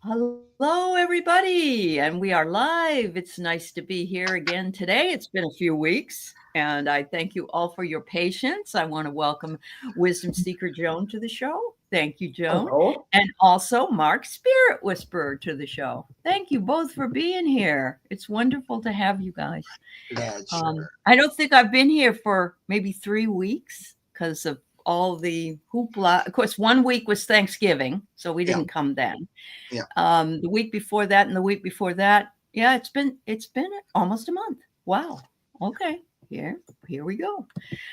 Hello, everybody, and we are live. It's nice to be here again today. It's been a few weeks, and I thank you all for your patience. I want to welcome Wisdom Seeker Joan to the show. Thank you, Joan. Hello. And also Mark Spirit Whisperer to the show. Thank you both for being here. It's wonderful to have you guys. Yeah, sure. I don't think I've been here for maybe 3 weeks because of all the hoopla. Of course, 1 week was Thanksgiving, so we didn't come then. Yeah. The week before that and the week before that, yeah, it's been almost a month. Wow. Okay. Here we go.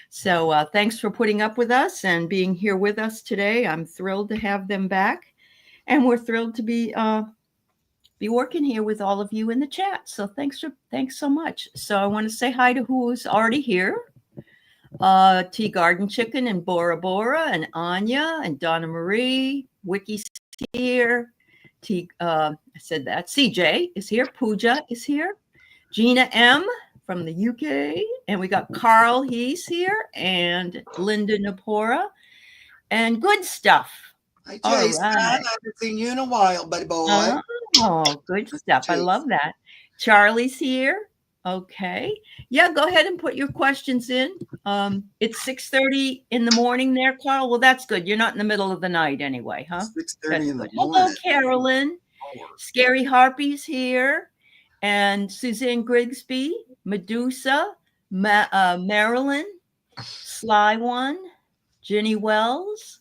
So thanks for putting up with us and being here with us today. I'm thrilled to have them back, and we're thrilled to be working here with all of you in the chat. So thanks so much. So I want to say hi to who's already here. Tea Garden Chicken and Bora Bora and Anya and Donna Marie. Wicky's here. I said that. CJ is here. Pooja is here. Gina M from the UK. And we got Carl, he's here. And Linda Napora. And Good Stuff. Hi, Jason. All right. I haven't seen you in a while, buddy boy. Oh, good stuff. I love that. Charlie's here. Okay. Yeah, go ahead and put your questions in. It's 6:30 in the morning there, Carl. Well, that's good. You're not in the middle of the night anyway, huh? 6:30 in the Hello, morning. Carolyn. Scary Harpy's here. And Suzanne Grigsby, Medusa, Marilyn, Sly One, Jenny Wells,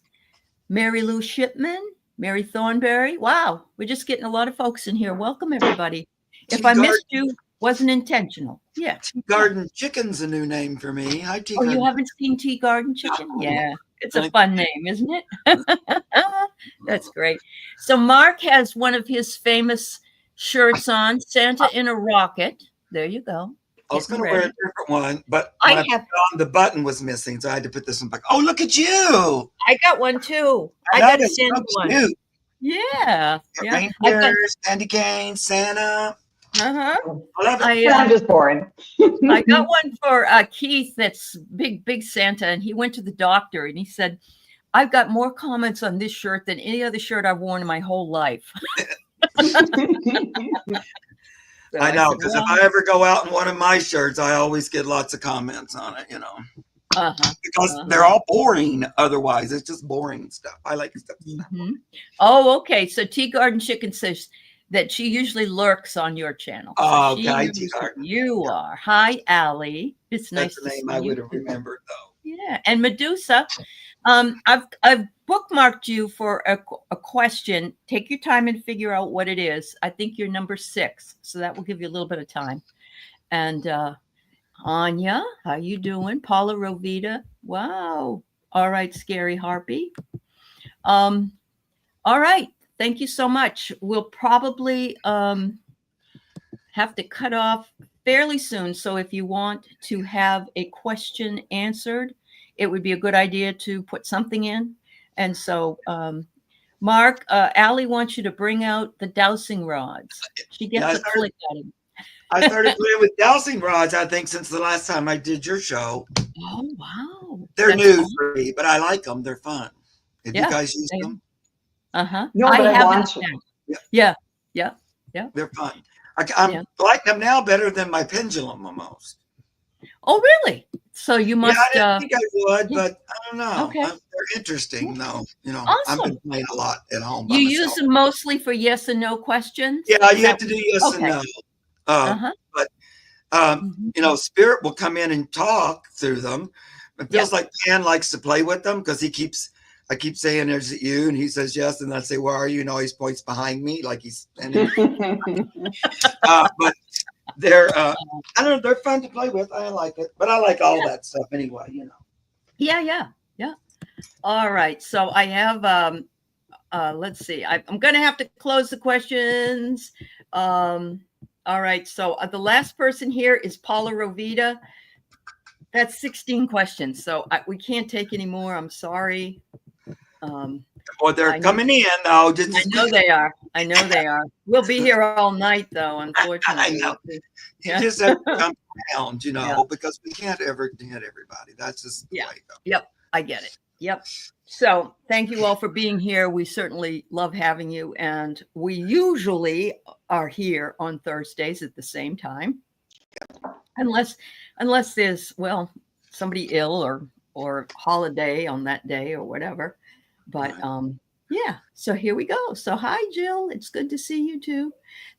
Mary Lou Shipman, Mary Thornberry. Wow, we're just getting a lot of folks in here. Welcome, everybody. If I missed you, wasn't intentional. Yeah. Tea Garden Chicken's a new name for me. Hi, Tea Oh, Garden. you haven't seen Tea Garden Chicken? Yeah. It's a fun name, isn't it? That's great. So Mark has one of his famous shirts on, Santa in a Rocket. There you go. I was going to wear a different one, but I when I put it on, the button was missing, so I had to put this one back. Oh, look at you! I got one too. I That got a is Santa so one. cute. Yeah. Reindeers, candy cane, Santa. Uh-huh. I love it. I'm just boring. I got one for Keith that's big Santa, and he went to the doctor and he said, I've got more comments on this shirt than any other shirt I've worn in my whole life. So I know, because if I ever go out in one of my shirts, I always get lots of comments on it, because they're all boring. Otherwise, it's just boring stuff. I like stuff. Mm-hmm. Oh, okay. So Tea Garden Chicken says that she usually lurks on your channel. So oh, okay. Tea Garden. You are. Hi, Aley. It's nice to see you. That's the name I would have remembered, though. Yeah, and Medusa, I've bookmarked you for a question. Take your time and figure out what it is. I think you're number 6, so that will give you a little bit of time. And Anya, how you doing? Paula Rovita, wow. All right, Scary Harpy. All right, thank you so much. We'll probably have to cut off fairly soon. So if you want to have a question answered, it would be a good idea to put something in. And so, Mark, Aley wants you to bring out the dowsing rods. She gets a click at him. I started playing with dowsing rods, I think, since the last time I did your show. Oh, wow. They're new for me, but I like them. They're fun. Have you guys used them? Uh-huh. No, but I want to. Yeah. They're fun. I like them now better than my pendulum almost. Oh, really? So you must. I didn't think I would, but I don't know. Okay. They're interesting, though. Awesome. I've been playing a lot at home. You use them mostly for yes and no questions? Yeah, you have to do yes and no. But Spirit will come in and talk through them. It feels like Pan likes to play with them because I keep saying, "Is it you?" And he says yes, and I say, "Where are you?" And always points behind me like he's standing. But they're I don't know, they're fun to play with. I like it, but I like all that stuff anyway. Yeah. All right, so I have let's see. I'm going to have to close the questions. All right, so the last person here is Paula Rovita. That's 16 questions, so we can't take any more. I'm sorry. Well, they're coming in though. I know they are. We'll be here all night though, unfortunately. I know. You just have to come around, because we can't ever hit everybody. That's just the way it goes. Yep, I get it. Yep. So thank you all for being here. We certainly love having you. And we usually are here on Thursdays at the same time. Unless there's, well, somebody ill or holiday on that day or whatever. But yeah, so here we go. So hi, Jill. It's good to see you too.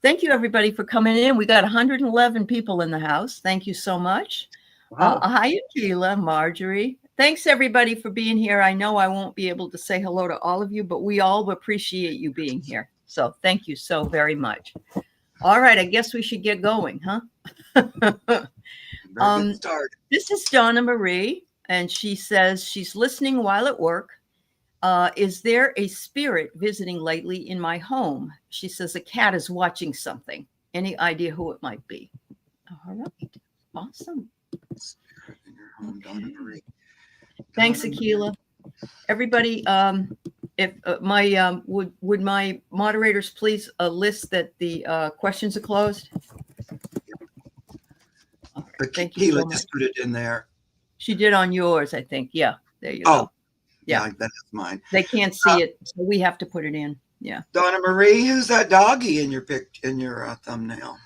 Thank you everybody for coming in. We got 111 people in the house. Thank you so much. Wow. Hi, Akila, Marjorie. Thanks everybody for being here. I know I won't be able to say hello to all of you, but we all appreciate you being here. So thank you so very much. All right, I guess we should get going, huh? This is Donna Marie, and she says she's listening while at work. Is there a spirit visiting lately in my home? She says a cat is watching something. Any idea who it might be? All right, awesome. Spirit in your home, Donna Marie. Thanks, Akila. Everybody, if my would my moderators please list that the questions are closed? But Thank you so Keela just put it in there. She did on yours, I think. Yeah, there you go. Yeah, that's mine. They can't see it, so we have to put it in. Yeah. Donna Marie, who's that doggy in your thumbnail?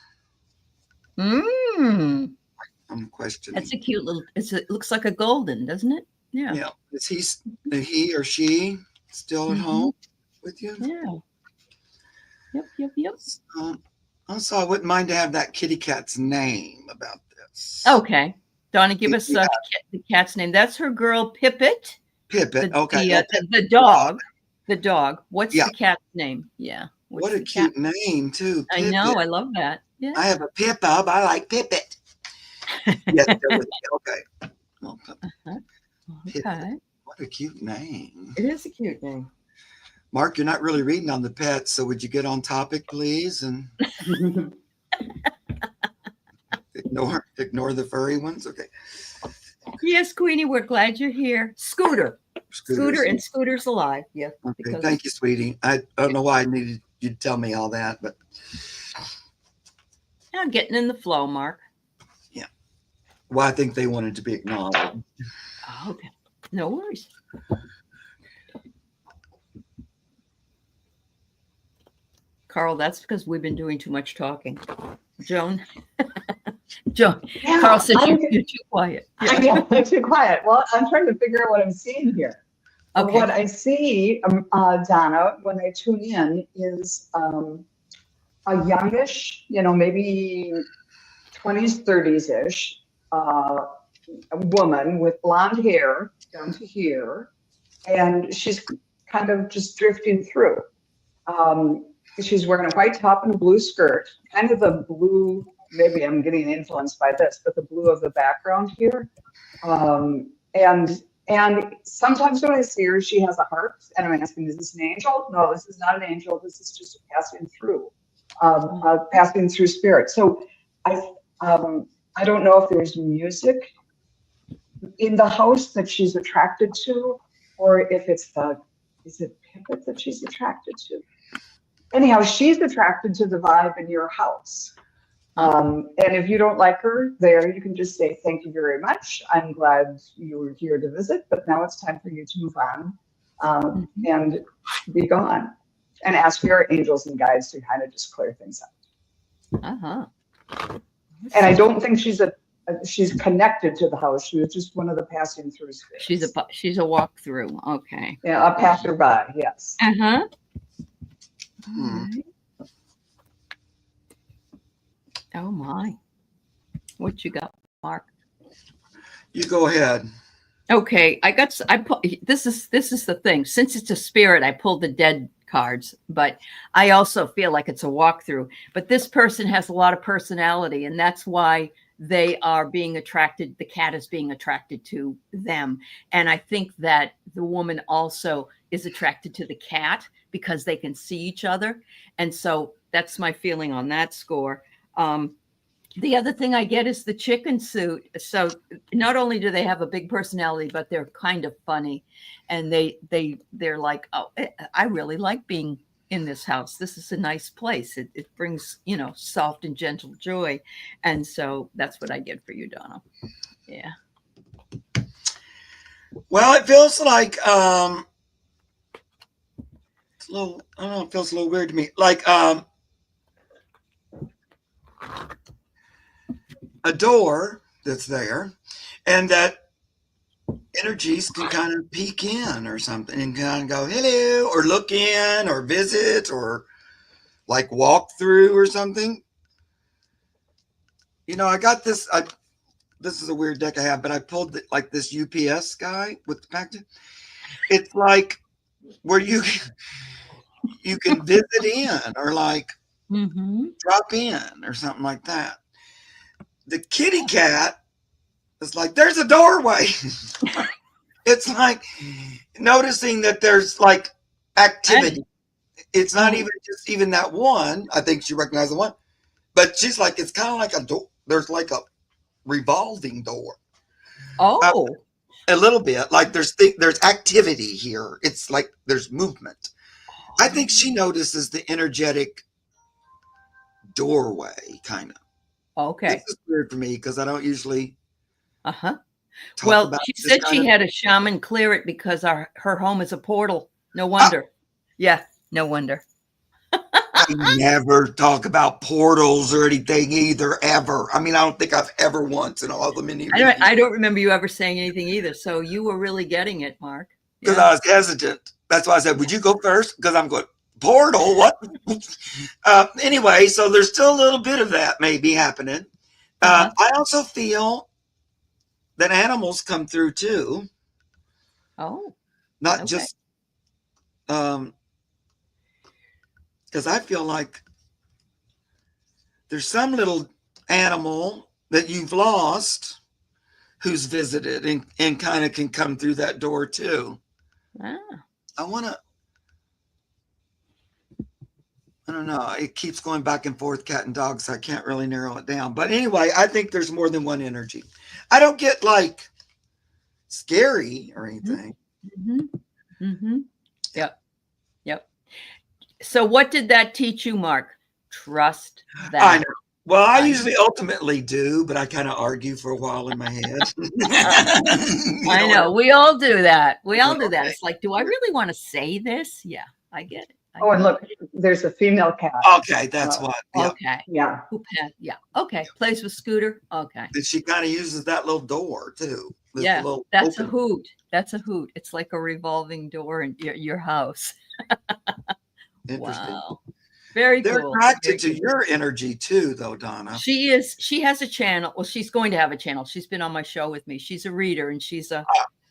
I'm questioning. That's a cute little. It looks like a golden, doesn't it? Yeah. Yeah. Is he or she still at home with you? Yeah. Yep. Also, I wouldn't mind to have that kitty cat's name about this. Okay. Donna, give us the cat's name. That's her girl, Pippet. Pippet. The dog. The dog. What's the cat's name? Yeah. What a cute name, too. Pippet? I know. I love that. Yeah. I have a Pip-Up. I like Pippet. Yes, okay. Okay. What a cute name. It is a cute name. Mark, you're not really reading on the pets, so would you get on topic, please? And ignore the furry ones? Okay. Yes, Queenie, we're glad you're here. Scooter and Scooter's alive. Yeah. Okay. Thank you, sweetie. I don't know why I needed you to tell me all that, but I'm getting in the flow, Mark. Yeah. Well, I think they wanted to be acknowledged. Okay. No worries. Carl, that's because we've been doing too much talking. Joan. Yeah, Carl said you're too quiet. Yeah. I'm too quiet. Well, I'm trying to figure out what I'm seeing here. Okay. What I see, Donna, when I tune in is a youngish, maybe 20s, 30s-ish a woman with blonde hair down to here, and she's kind of just drifting through. She's wearing a white top and a blue skirt, kind of the blue, maybe I'm getting influenced by this, but the blue of the background here. And sometimes when I see her, she has a harp, and I'm asking, is this an angel? No, this is not an angel. This is just passing through spirit. So I don't know if there's music in the house that she's attracted to, or if is it Pippet that she's attracted to? Anyhow, she's attracted to the vibe in your house. And if you don't like her there, you can just say, thank you very much. I'm glad you were here to visit, but now it's time for you to move on and be gone. And ask your angels and guides to kind of just clear things up. And I don't think she's connected to the house. She was just one of the passing through spirits. She's a walkthrough. Okay. Yeah, a passerby. Yes. Right. Oh my! What you got, Mark? You go ahead. Okay, this is the thing. Since it's a spirit, I pulled the dead cards, but I also feel like it's a walkthrough. But this person has a lot of personality, and that's why they are being attracted. The cat is being attracted to them, and I think that the woman also is attracted to the cat because they can see each other, and so that's my feeling on that score. The other thing I get is the chicken suit. So not only do they have a big personality, but they're kind of funny, and they're like, oh, I really like being in this house. This is a nice place. It brings, soft and gentle joy. And so that's what I get for you, Donna. Yeah. Well, it feels like it's a little. I don't know. It feels a little weird to me. Like a door that's there, and that energies can kind of peek in or something and kind of go hello or look in or visit or like walk through or something. You know, I got this. This is a weird deck I have, but I pulled like this UPS guy with the package. It's like where you can visit in or like drop in or something like that. The kitty cat is like, there's a doorway. It's like noticing that there's like activity. It's not even just even that one. I think she recognized the one, but she's like, it's kind of like a door. There's like a revolving door. Oh, a little bit. Like there's activity here. It's like there's movement. I think she notices the energetic doorway, kind of. okay. This is weird for me because I don't usually. Well, she said she had a shaman clear it because her home is a portal. No wonder. Yeah, no wonder. I never talk about portals or anything either, ever. I mean, I don't think I've ever once in all the many. I don't remember you ever saying anything either. So you were really getting it, Mark. Because I was hesitant. That's why I said, would you go first? Because I'm going, portal? What? Anyway, so there's still a little bit of that maybe happening. I also feel that animals come through too. Oh. Not just because I feel like there's some little animal that you've lost who's visited and kind of can come through that door too. I don't know. It keeps going back and forth, cat and dog, so I can't really narrow it down. But anyway, I think there's more than one energy. I don't get like scary or anything. Yep. So what did that teach you, Mark? Trust that. I know. Well, I usually ultimately do, but I kind of argue for a while in my head. I know. We all do that. It's like, do I really want to say this? Yeah, I get it. And look, there's a female cat. Okay, that's what. Yeah. Okay. Yeah. Yeah. Okay. Plays with Scooter. Okay. And she kind of uses that little door too. Yeah, that's a hoot. That's a hoot. It's like a revolving door in your house. Interesting. Wow. Very cool. They're attracted to your energy too, though, Donna. She is. She has a channel. Well, she's going to have a channel. She's been on my show with me. She's a reader and she's a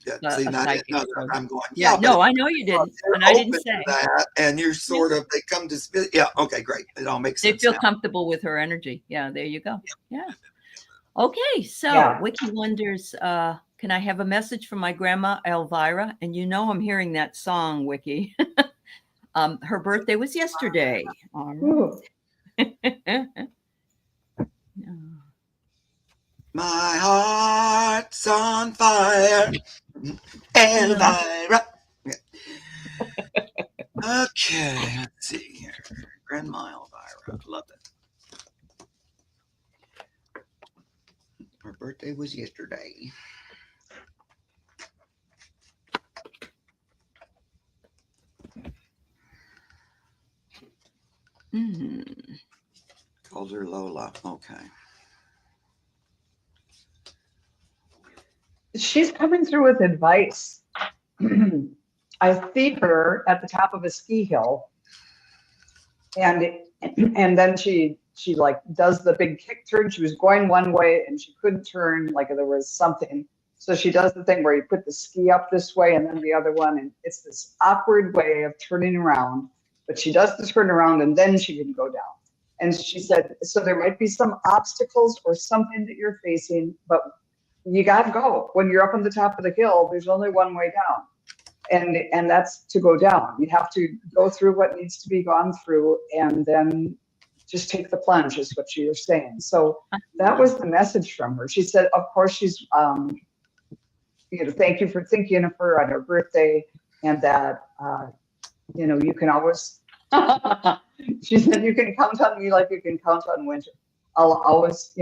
psychic. I'm going. Yeah, no, I know you didn't, and I didn't say that. And you're sort of they come to. Yeah. Okay. Great. It all makes sense. They feel comfortable with her energy. Yeah. There you go. Yeah. Okay. So Wiki wonders, can I have a message from my grandma Elvira? And you know I'm hearing that song, Wiki. Her birthday was yesterday. All right. My heart's on fire, Elvira. Okay, let's see here. Grandma Elvira, love it. Her birthday was yesterday. Called her Lola. Okay. She's coming through with advice. I see her at the top of a ski hill, and then she like does the big kick turn. She was going one way and she couldn't turn, like there was something. So she does the thing where you put the ski up this way and then the other one, and it's this awkward way of turning around. But she does the turn around and then she can go down. And she said, so there might be some obstacles or something that you're facing, but you got to go. When you're up on the top of the hill, there's only one way down. And that's to go down. You have to go through what needs to be gone through and then just take the plunge is what she was saying. So that was the message from her. She said, of course, she's, thank you for thinking of her on her birthday, and that, you can always, she said, you can count on me like you can count on Winter. I'll always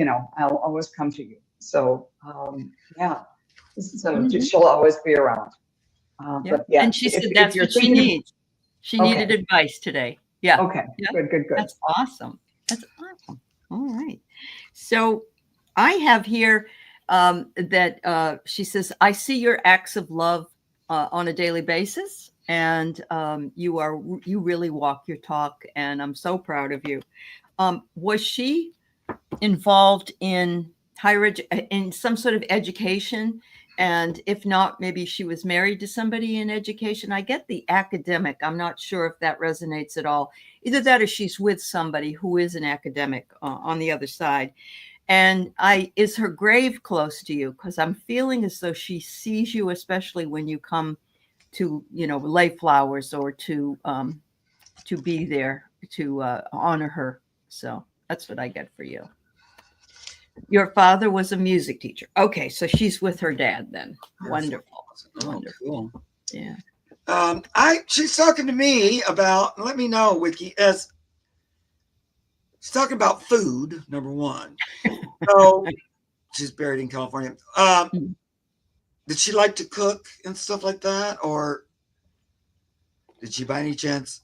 come to you. So, yeah. So she'll always be around. But yeah, and she said if that's you're what she thinking, needs. She needed advice today. Yeah. okay, Yeah. good. That's awesome. That's awesome. All right. So I have here that she says, I see your acts of love on a daily basis, and you really walk your talk, and I'm so proud of you. Was she involved in in some sort of education? And if not, maybe she was married to somebody in education. I get the academic. I'm not sure if that resonates at all. Either that or she's with somebody who is an academic on the other side. And is her grave close to you? Because I'm feeling as though she sees you, especially when you come to, lay flowers or to be there to honor her. So that's what I get for you. Your father was a music teacher. Okay, so she's with her dad then. Wonderful. Cool. Yeah. She's talking to me about, let me know, Wiki, as she's talking about food, number one. So she's buried in California. Did she like to cook and stuff like that? Or did she by any chance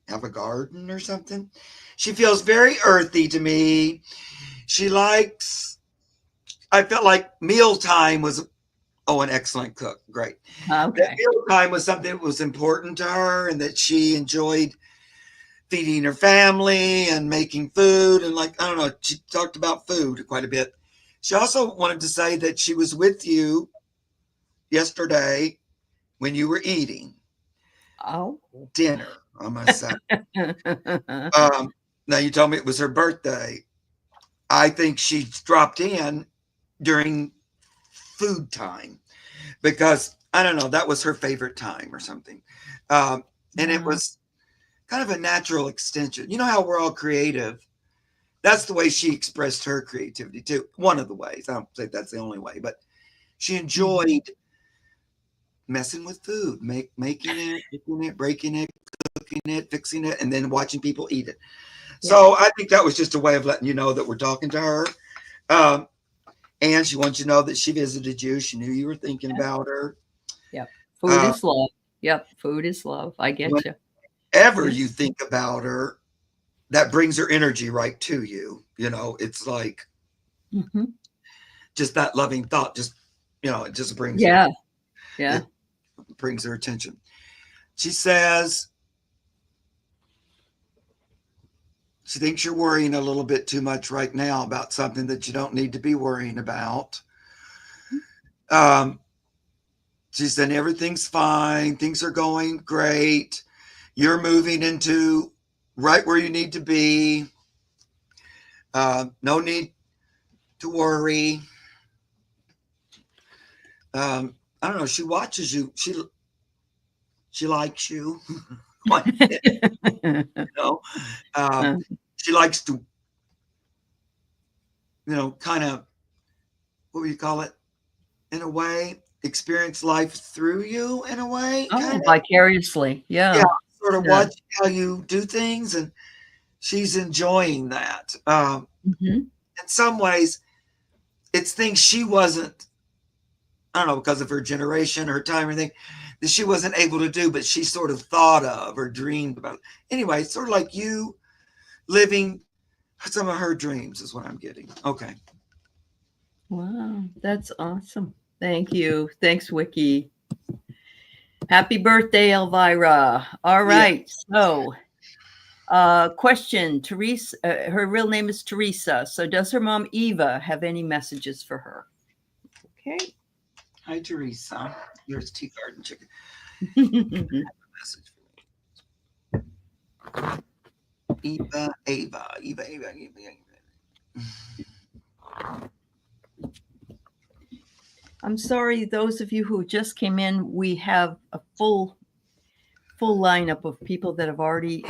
have a garden or something? She feels very earthy to me. I felt like mealtime was, an excellent cook. Great. Okay. That mealtime was something that was important to her and that she enjoyed feeding her family and making food. And I don't know, she talked about food quite a bit. She also wanted to say that she was with you yesterday when you were eating dinner, I must say. Now you told me it was her birthday. I think she dropped in during food time because I don't know, that was her favorite time or something. And it was kind of a natural extension. You know how we're all creative. That's the way she expressed her creativity too. One of the ways. I don't say that's the only way, but she enjoyed messing with food, making it, cooking it, breaking it, cooking it, fixing it, and then watching people eat it. Yeah. So I think that was just a way of letting you know that we're talking to her. And she wants you to know that she visited you. She knew you were thinking about her. Yep. Food is love. Yep. Food is love. I get you. Whenever you think about her, that brings her energy right to you. It's like just that loving thought. Just, it just brings her. Yeah. It brings her attention. She says she thinks you're worrying a little bit too much right now about something that you don't need to be worrying about. She said everything's fine. Things are going great. You're moving into right where you need to be. No need to worry. I don't know. She watches you. She likes you. She likes to, kind of, what would you call it? In a way, experience life through you in a way. Vicariously. Yeah. Sort of watch how you do things, and she's enjoying that. In some ways, it's things she wasn't, I don't know, because of her generation, her time, or anything, that she wasn't able to do, but she sort of thought of or dreamed about. Anyway, it's sort of like you living some of her dreams is what I'm getting. Okay. Wow, that's awesome. Thank you. Thanks, Wiki. Happy birthday, Elvira. All right. Yeah. So, question, Teresa, her real name is Teresa. So does her mom, Eva, have any messages for her? Okay. Hi, Teresa. Here's Tea Garden Chicken. Message for me. Eva. I'm sorry, those of you who just came in, we have a full lineup of people that have already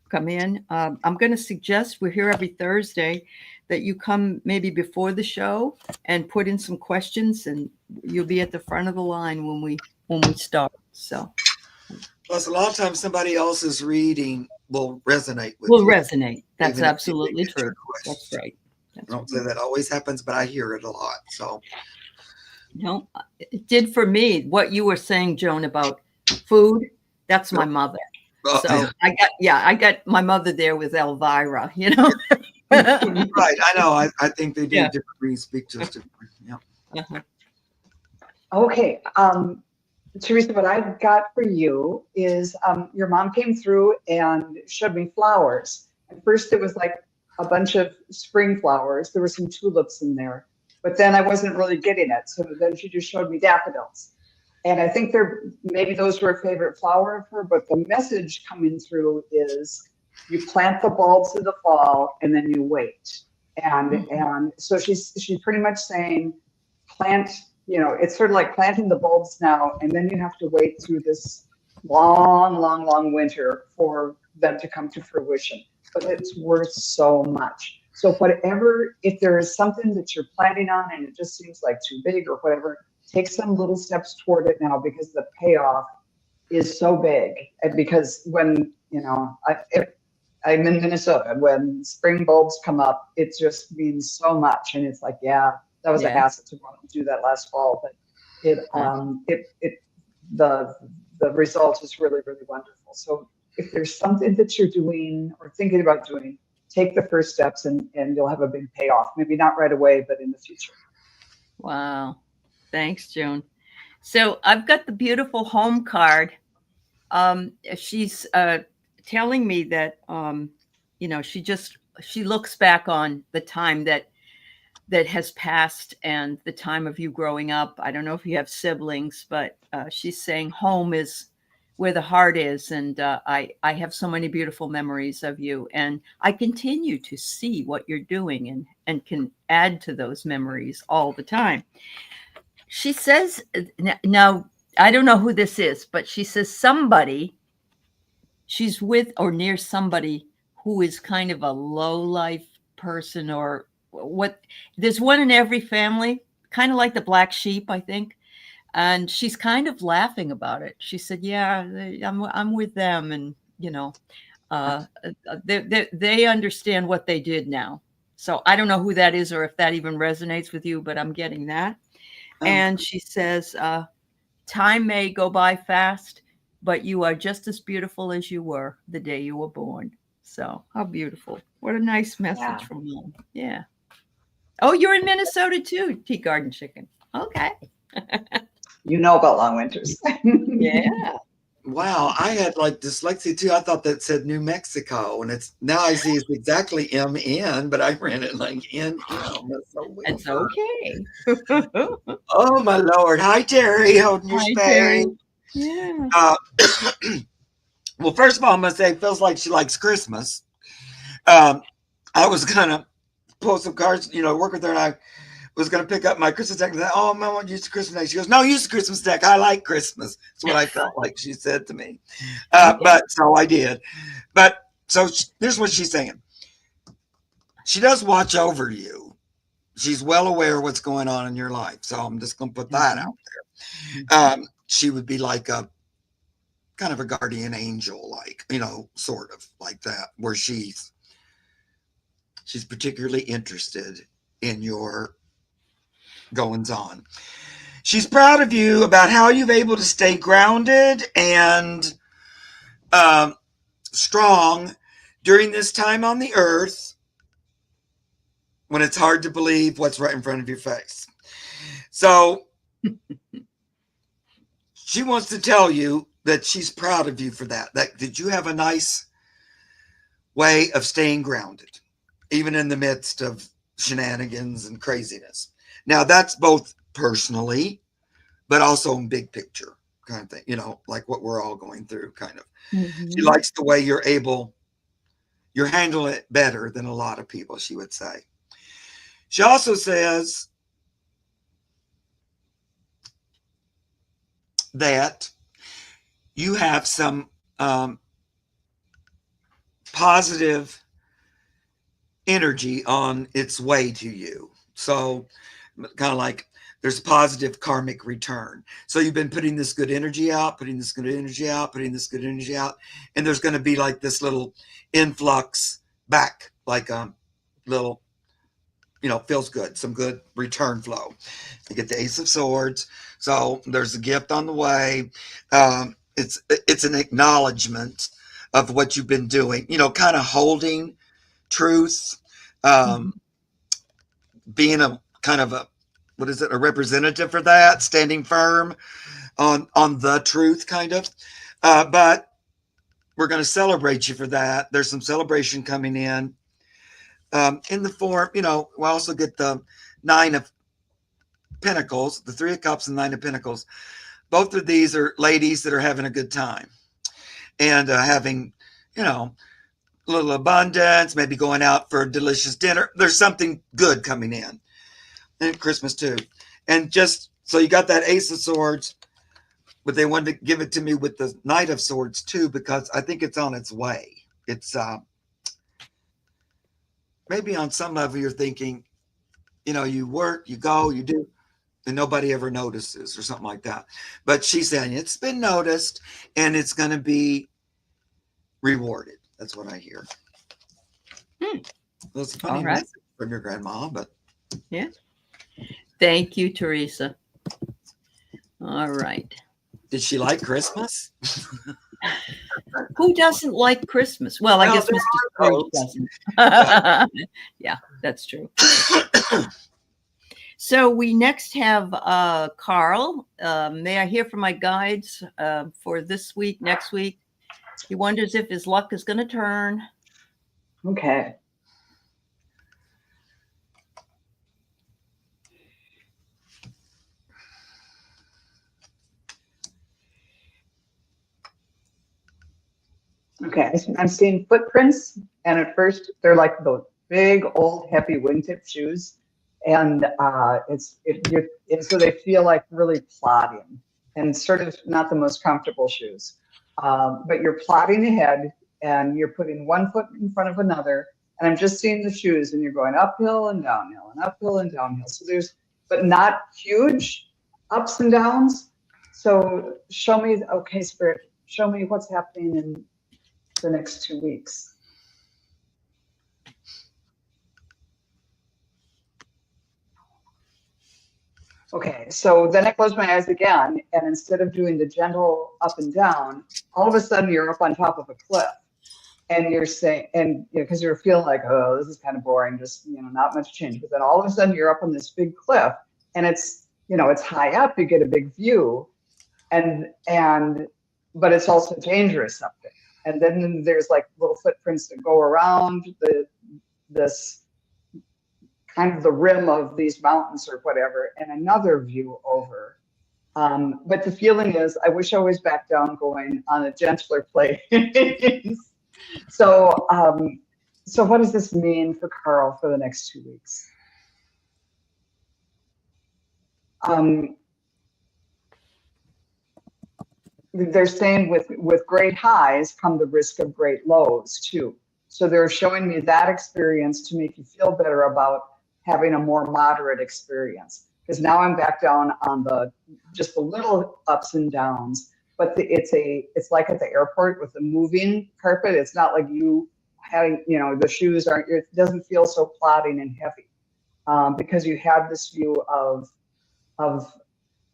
come in. I'm going to suggest, we're here every Thursday, that you come maybe before the show and put in some questions, and you'll be at the front of the line when we start. So, plus, a lot of times somebody else's reading will resonate with you. Resonate. That's absolutely true. That's right. I don't say that always happens, but I hear it a lot. So, No, it did for me. What you were saying, Joan, about food, that's my mother. Well, So I got my mother there with Elvira, you know. right. I know. I think they do Yeah. differently, speak to us differently. Yeah. Uh-huh. Okay. Teresa, what I've got for you is your mom came through and showed me flowers. At first, it was like a bunch of spring flowers. There were some tulips in there, but then I wasn't really getting it. So then she just showed me daffodils. And I think maybe those were a favorite flower of her, but the message coming through is you plant the bulbs in the fall and then you wait. And so she's pretty much saying plant, it's sort of like planting the bulbs now, and then you have to wait through this long winter for them to come to fruition. But it's worth so much. So whatever, if there is something that you're planning on and it just seems like too big or whatever, take some little steps toward it now, because the payoff is so big. And because when, I'm in Minnesota, when spring bulbs come up, it just means so much. And it's like, yeah, that was a hassle to want to do that last fall, but the result is really, really wonderful. So if there's something that you're doing or thinking about doing, take the first steps and you'll have a big payoff. Maybe not right away, but in the future. Wow. Thanks, Joan. So I've got the beautiful home card. She's telling me that, she looks back on the time that has passed and the time of you growing up. I don't know if you have siblings, but she's saying home is where the heart is. And I have so many beautiful memories of you. And I continue to see what you're doing and can add to those memories all the time. She says, now, I don't know who this is, but she says she's with or near somebody who is kind of a low life person, or what. There's one in every family, kind of like the black sheep, I think. And she's kind of laughing about it. She said, yeah, I'm with them. And, they understand what they did now. So I don't know who that is or if that even resonates with you, but I'm getting that. And she says, time may go by fast, but you are just as beautiful as you were the day you were born. So how beautiful. What a nice message from mom. Yeah. Oh, you're in Minnesota too, Tea Garden Chicken. Okay. You know about long winters. Yeah. Wow, I had like dyslexia too. I thought that said New Mexico, and it's now I see it's exactly MN, but I ran it like NM. That's so weird. It's okay. Oh my Lord! Hi Terry, holding your Hi, space. Terry. Yeah. Well, first of all, I'm gonna say it feels like she likes Christmas. I was gonna pull some cards, work with her, and I was going to pick up my Christmas deck and say, oh, Mom, I want to use the Christmas deck. She goes, no, use the Christmas deck. I like Christmas. That's what I felt like she said to me. But so I did. But so here's what she's saying. She does watch over you. She's well aware of what's going on in your life. So I'm just going to put that out there. She would be like a kind of a guardian angel, like, sort of like that, where she's particularly interested in your goings on. She's proud of you about how you've able to stay grounded and strong during this time on the earth when it's hard to believe what's right in front of your face. So she wants to tell you that she's proud of you for that you have a nice way of staying grounded, even in the midst of shenanigans and craziness. Now, that's both personally, but also in big picture kind of thing, like what we're all going through kind of. She likes the way you're handling it better than a lot of people, she would say. She also says that you have some positive energy on its way to you. So kind of like there's a positive karmic return. So you've been putting this good energy out, putting this good energy out, putting this good energy out. And there's going to be like this little influx back, like a little feels good, some good return flow. You get the Ace of Swords, so there's a gift on the way. It's an acknowledgement of what you've been doing, kind of holding truth, um, being a kind of a representative for that, standing firm on the truth, kind of. But we're going to celebrate you for that. There's some celebration coming in the form, we also get the Nine of Pentacles, the Three of Cups and Nine of Pentacles. Both of these are ladies that are having a good time and having, a little abundance, maybe going out for a delicious dinner. There's something good coming in. And Christmas too. And just so you got that Ace of Swords, but they wanted to give it to me with the Knight of Swords too, because I think it's on its way. It's maybe on some level you're thinking, you work, you go, you do, and nobody ever notices or something like that. But she's saying it's been noticed and it's going to be rewarded. That's what I hear. That's a funny message from your grandma, but yeah. Thank you, Teresa. All right. Did she like Christmas? Who doesn't like Christmas? Well, I guess Mr. Scrooge doesn't. Yeah, that's true. So we next have Carl. May I hear from my guides for this week, next week? He wonders if his luck is going to turn. Okay. Okay, I'm seeing footprints, and at first they're like those big, old, heavy wingtip shoes, and so they feel like really plodding and sort of not the most comfortable shoes. But you're plodding ahead, and you're putting one foot in front of another, and I'm just seeing the shoes, and you're going uphill and downhill, and uphill and downhill. So but not huge ups and downs. So show me, okay, Spirit, show me what's happening in the next 2 weeks. Okay, so then I close my eyes again, and instead of doing the gentle up and down, all of a sudden you're up on top of a cliff, and you're saying, and because you're feeling like, oh, this is kind of boring, just not much change. But then all of a sudden you're up on this big cliff, and it's it's high up, you get a big view, but it's also dangerous up there. And then there's like little footprints that go around this kind of the rim of these mountains or whatever, and another view over. But the feeling is, I wish I was back down going on a gentler place. So what does this mean for Carl for the next 2 weeks? They're saying with great highs come the risk of great lows too. So they're showing me that experience to make you feel better about having a more moderate experience. Because now I'm back down on just the little ups and downs, but it's like at the airport with the moving carpet. It's not like you having, the shoes it doesn't feel so plodding and heavy, because you have this view of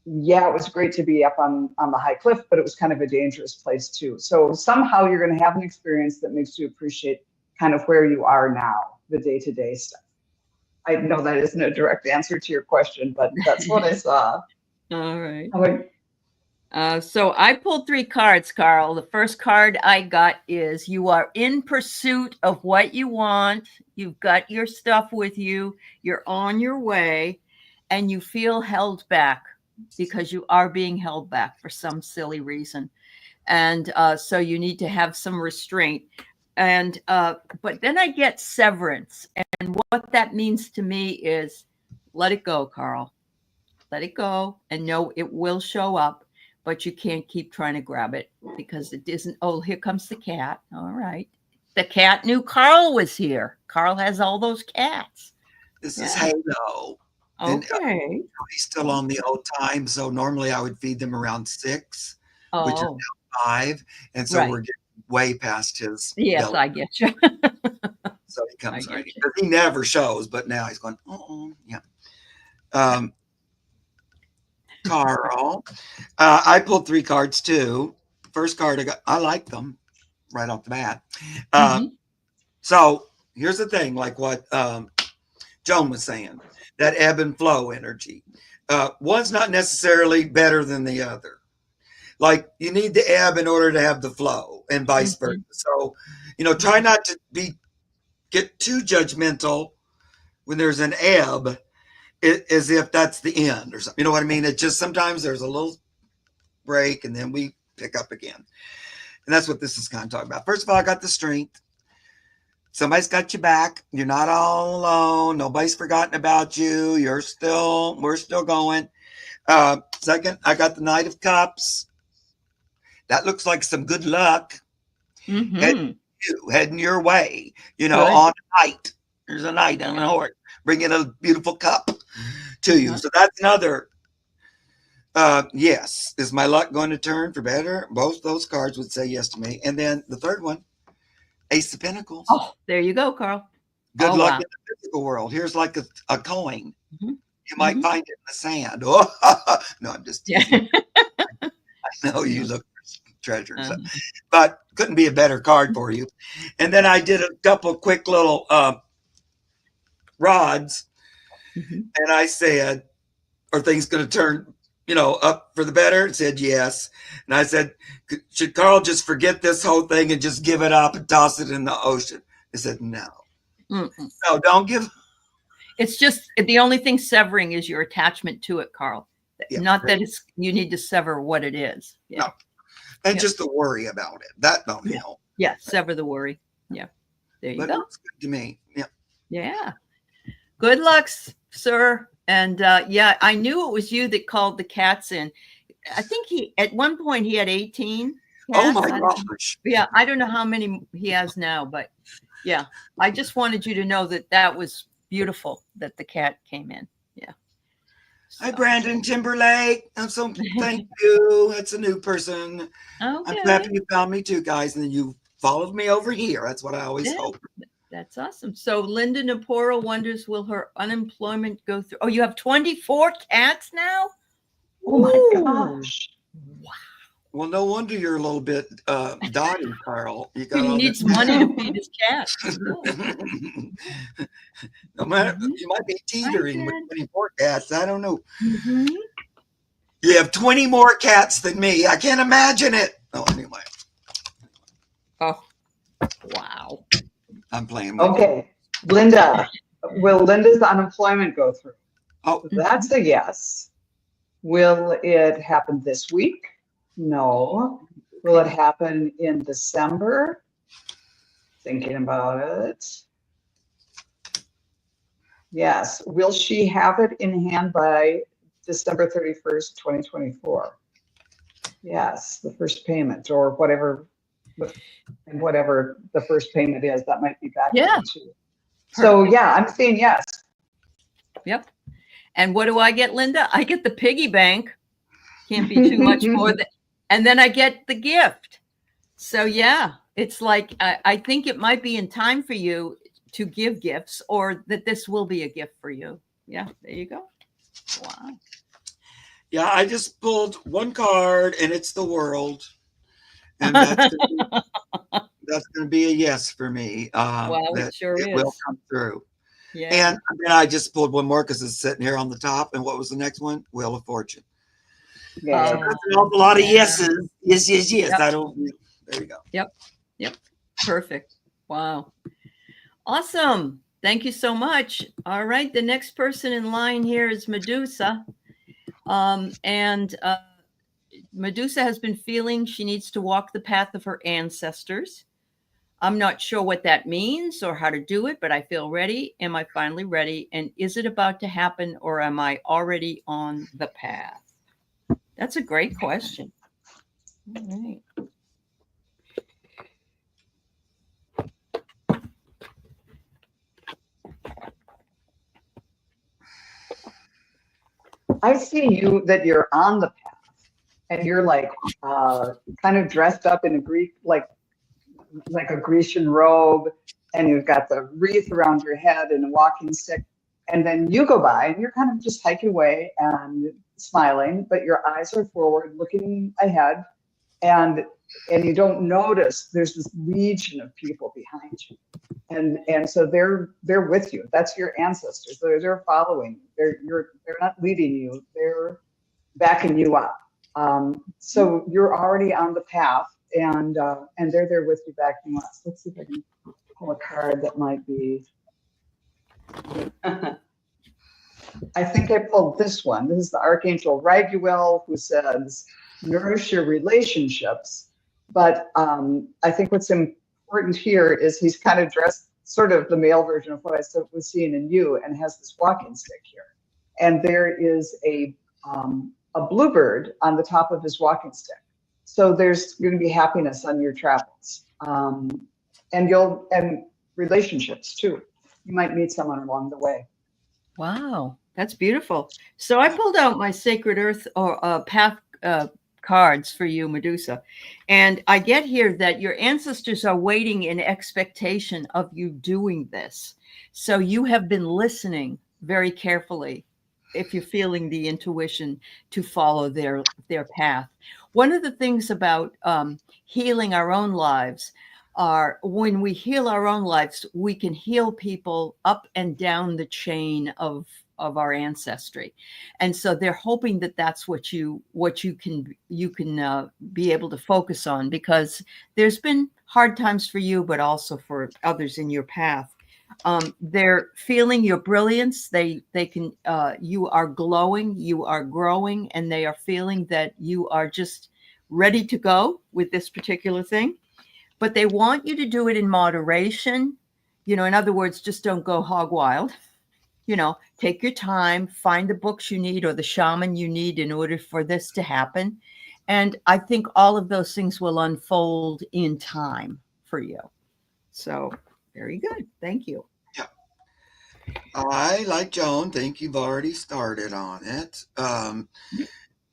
yeah, it was great to be up on the high cliff, but it was kind of a dangerous place too. So somehow you're going to have an experience that makes you appreciate kind of where you are now, the day-to-day stuff. I know that isn't a direct answer to your question, but that's what I saw. All right. So I pulled 3 cards, Carl. The first card I got is you are in pursuit of what you want. You've got your stuff with you. You're on your way, and you feel held back because you are being held back for some silly reason. And so you need to have some restraint. And but then I get severance. And what that means to me is let it go, Carl. Let it go and know it will show up, but you can't keep trying to grab it because it isn't. Oh, here comes the cat. All right. The cat knew Carl was here. Carl has all those cats. This is Halo. Okay. And, he's still on the old time. So normally I would feed them around 6, which is now 5. And so we're getting way past his. Yes, belly. I get you. So he comes I right get in. He never shows, but now he's going, oh, yeah. Carl, I pulled 3 cards too. First card, I like them right off the bat. So here's the thing, like what Joan was saying, that ebb and flow energy. One's not necessarily better than the other. Like you need the ebb in order to have the flow, and vice versa. So, try not to get too judgmental when there's an ebb, as if that's the end or something. You know what I mean? It just sometimes there's a little break, and then we pick up again. And that's what this is kind of talking about. First of all, I got the strength. Somebody's got your back. You're not all alone. Nobody's forgotten about you. We're still going. Second, I got the Knight of Cups. That looks like some good luck. Heading your way, on a night. There's a knight on a horse, bringing a beautiful cup to you. So that's another. Yes. Is my luck going to turn for better? Both those cards would say yes to me. And then the third one, Ace of Pentacles. Oh, there you go, Carl. Good luck in the physical world. Here's like a coin. You might find it in the sand. Oh, no, I'm just teasing. I know you look for treasures, but couldn't be a better card for you. And then I did a couple quick little rods, and I said, are things going to turn up for the better? It said yes. And I said, should Carl just forget this whole thing and just give it up and toss it in the ocean? It said, no. No, don't give. It's just the only thing severing is your attachment to it, Carl. Yeah, not that you need to sever what it is. No. And just the worry about it. That don't help. Yeah, sever the worry. Yeah. There you go. It looks good to me. Yeah. Yeah. Good luck, sir. And I knew it was you that called the cats in. I think at one point he had 18 cats. Oh my gosh. Yeah, I don't know how many he has now, but yeah, I just wanted you to know that was beautiful that the cat came in. Yeah. Hi, Brandon Timberlake. I'm so thank you. That's a new person. Okay. I'm happy you found me too, guys, and then you followed me over here. That's what I always hope. That's awesome. So Linda Naporo wonders, will her unemployment go through? Oh, you have 24 cats now? Oh my gosh. Wow. Well, no wonder you're a little bit dotty, Carl. He needs money to feed his cats. No matter, you might be teetering with 24 cats. I don't know. You have 20 more cats than me. I can't imagine it. Oh, anyway. Oh, wow. I'm playing with Okay. Linda, will Linda's unemployment go through? Oh, that's a yes. Will it happen this week? No. Will it happen in December? Thinking about it. Yes. Will she have it in hand by December 31st, 2024? Yes, the first payment or whatever the first payment is, that might be back. Yeah. So yeah, I'm saying yes. Yep. And what do I get, Linda? I get the piggy bank. Can't be too much more than, and then I get the gift. So yeah, it's like, I think it might be in time for you to give gifts, or that this will be a gift for you. Yeah, there you go. Wow. Yeah, I just pulled one card, and it's the world. And that's going to be a yes for me. Wow, it sure is. It will come through. Yeah. And then I just pulled one more because it's sitting here on the top. And what was the next one? Wheel of Fortune. Yeah. So that's an awful lot of yeses. Yes. Yep. There you go. Yep. Perfect. Wow. Awesome. Thank you so much. All right. The next person in line here is Medusa. Medusa has been feeling she needs to walk the path of her ancestors. I'm not sure what that means or how to do it, but I feel ready. Am I finally ready? And is it about to happen, or am I already on the path? That's a great question. All right. I see that you're on the path, and you're like kind of dressed up in a Greek, like a Grecian robe, and you've got the wreath around your head and a walking stick. And then you go by and you're kind of just hiking away and smiling, but your eyes are forward, looking ahead, and you don't notice there's this legion of people behind you. And so they're with you. That's your ancestors. They're following you. They're not leading you. They're backing you up. So you're already on the path, and they're there with you, backing you up. Let's see if I can pull a card that might be. I think I pulled this one. This is the Archangel Raguel, who says, "Nourish your relationships." But I think what's important here is he's kind of dressed sort of the male version of what I was seeing in you, and has this walking stick here. And there is a bluebird on the top of his walking stick. So there's going to be happiness on your travels, and relationships too. You might meet someone along the way. Wow, that's beautiful. So I pulled out my Sacred Earth or Path cards for you, Medusa. And I get here that your ancestors are waiting in expectation of you doing this. So you have been listening very carefully if you're feeling the intuition to follow their path. One of the things about healing our own lives are when we heal our own lives, we can heal people up and down the chain of our ancestry. And so they're hoping that that's what you can be able to focus on, because there's been hard times for you, but also for others in your path. They're feeling your brilliance. They can, you are glowing, you are growing, and they are feeling that you are just ready to go with this particular thing. But they want you to do it in moderation. In other words, just don't go hog wild. Take your time, find the books you need or the shaman you need in order for this to happen. And I think all of those things will unfold in time for you. So very good. Thank you. Yeah. I, like Joan, think you've already started on it.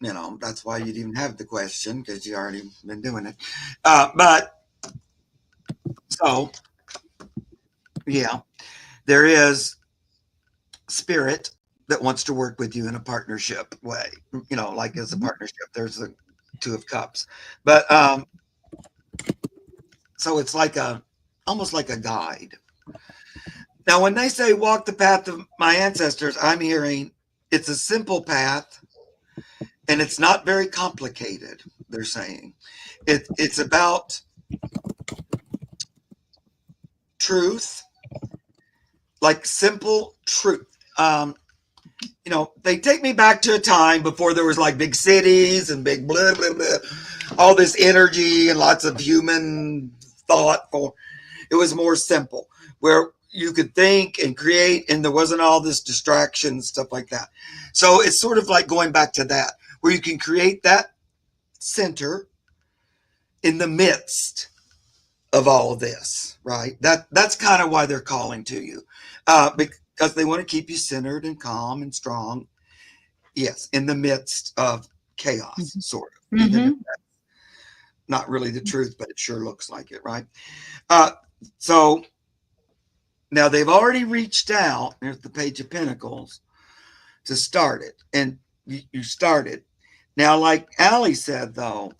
That's why you didn't have the question, because you already been doing it. So, yeah, there is spirit that wants to work with you in a partnership way, like as a partnership. There's the Two of Cups. But so it's like almost like a guide. Now, when they say walk the path of my ancestors, I'm hearing it's a simple path and it's not very complicated. They're saying it's about truth, like simple truth. They take me back to a time before there was like big cities and big blah, blah, blah, all this energy and lots of human thought. It was more simple, where you could think and create, and there wasn't all this distraction and stuff like that. So it's sort of like going back to that, where you can create that center in the midst of all of this, right? That's kind of why they're calling to you, because they want to keep you centered and calm and strong. Yes, in the midst of chaos, sort of. Even if that's not really the truth, but it sure looks like it, right? So now they've already reached out. There's the Page of Pentacles to start it, and you started. Now, like Aley said, though,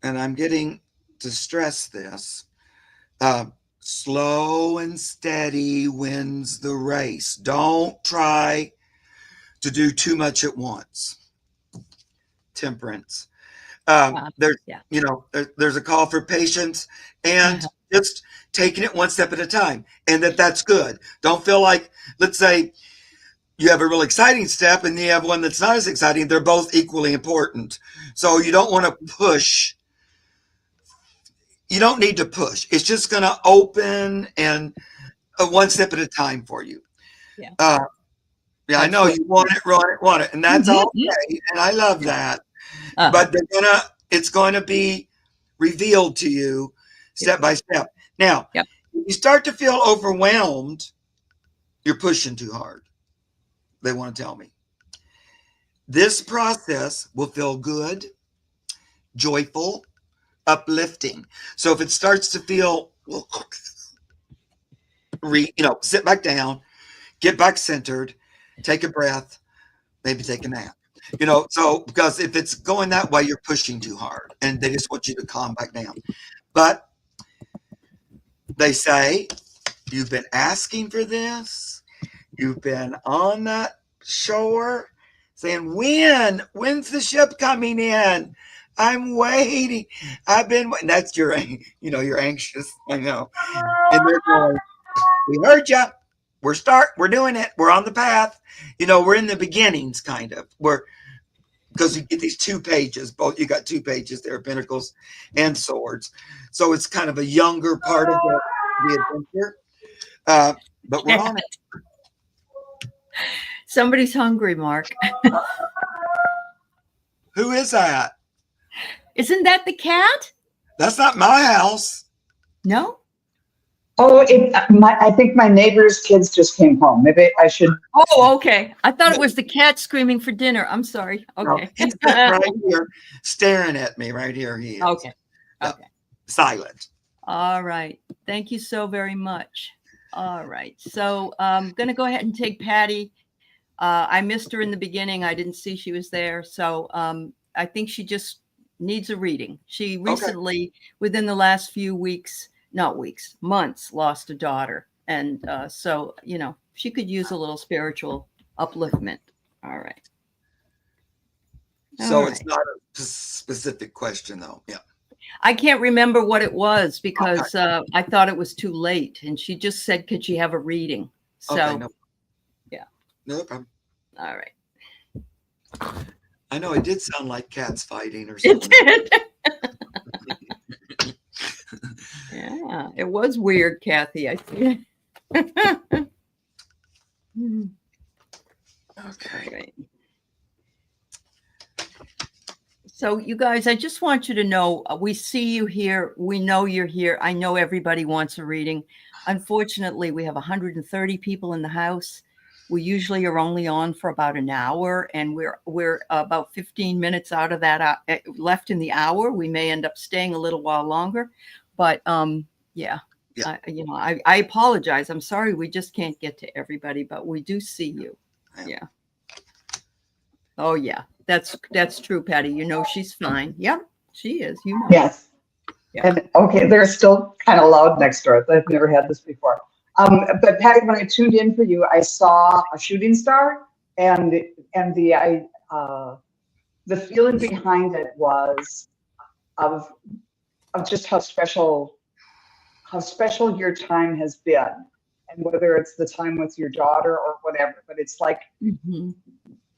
and I'm getting to stress this, slow and steady wins the race. Don't try to do too much at once. Temperance. There's a call for patience and just taking it one step at a time, and that's good. Don't feel like, let's say you have a real exciting step and you have one that's not as exciting. They're both equally important. So you don't want to push. You don't need to push. It's just going to open, and one step at a time for you. Yeah. I know you want it, and that's okay. And I love that. But it's going to be revealed to you step by step. Now, if you start to feel overwhelmed, you're pushing too hard. They want to tell me. This process will feel good, joyful, uplifting. So if it starts to feel Sit back down, get back centered, take a breath, maybe take a nap. So because if it's going that way, you're pushing too hard and they just want you to calm back down. But they say, you've been asking for this. You've been on that shore saying, when's the ship coming in? I'm waiting. I've been waiting. That's you're anxious. I know. And they're going, we heard you. We're doing it. We're on the path. We're in the beginnings, kind of. Because you get these 2 pages, you got 2 pages there, Pentacles and Swords. So it's kind of a younger part of the adventure. But we're on it. Somebody's hungry, Mark. Who is that? Isn't that the cat? That's not my house. No? Oh, I think my neighbor's kids just came home. Maybe I should. Oh, okay. I thought it was the cat screaming for dinner. I'm sorry. Okay. He's right here staring at me right here. He is. Okay. Okay. Silent. All right. Thank you so very much. All right. So I'm going to go ahead and take Patty. I missed her in the beginning. I didn't see she was there. So I think she just needs a reading. She recently, within the last few months, lost a daughter. And so, she could use a little spiritual upliftment. All right. So it's not a specific question, though. Yeah. I can't remember what it was because I thought it was too late. And she just said, could she have a reading? So, yeah. No problem. All right. I know it did sound like cats fighting or something. It did. Yeah, it was weird, Kathy. I think. Okay. Right. So, you guys, I just want you to know, we see you here. We know you're here. I know everybody wants a reading. Unfortunately, we have 130 people in the house. We usually are only on for about an hour, and we're about 15 minutes out of that left in the hour. We may end up staying a little while longer, but yeah. I apologize. I'm sorry. We just can't get to everybody, but we do see you. Yeah. Oh yeah. That's true, Patty. She's fine. Yep, she is. Yes. Yeah. And okay, they're still kind of loud next door. I've never had this before. But Patty, when I tuned in for you, I saw a shooting star, and the feeling behind it was of just how special your time has been, and whether it's the time with your daughter or whatever. But it's like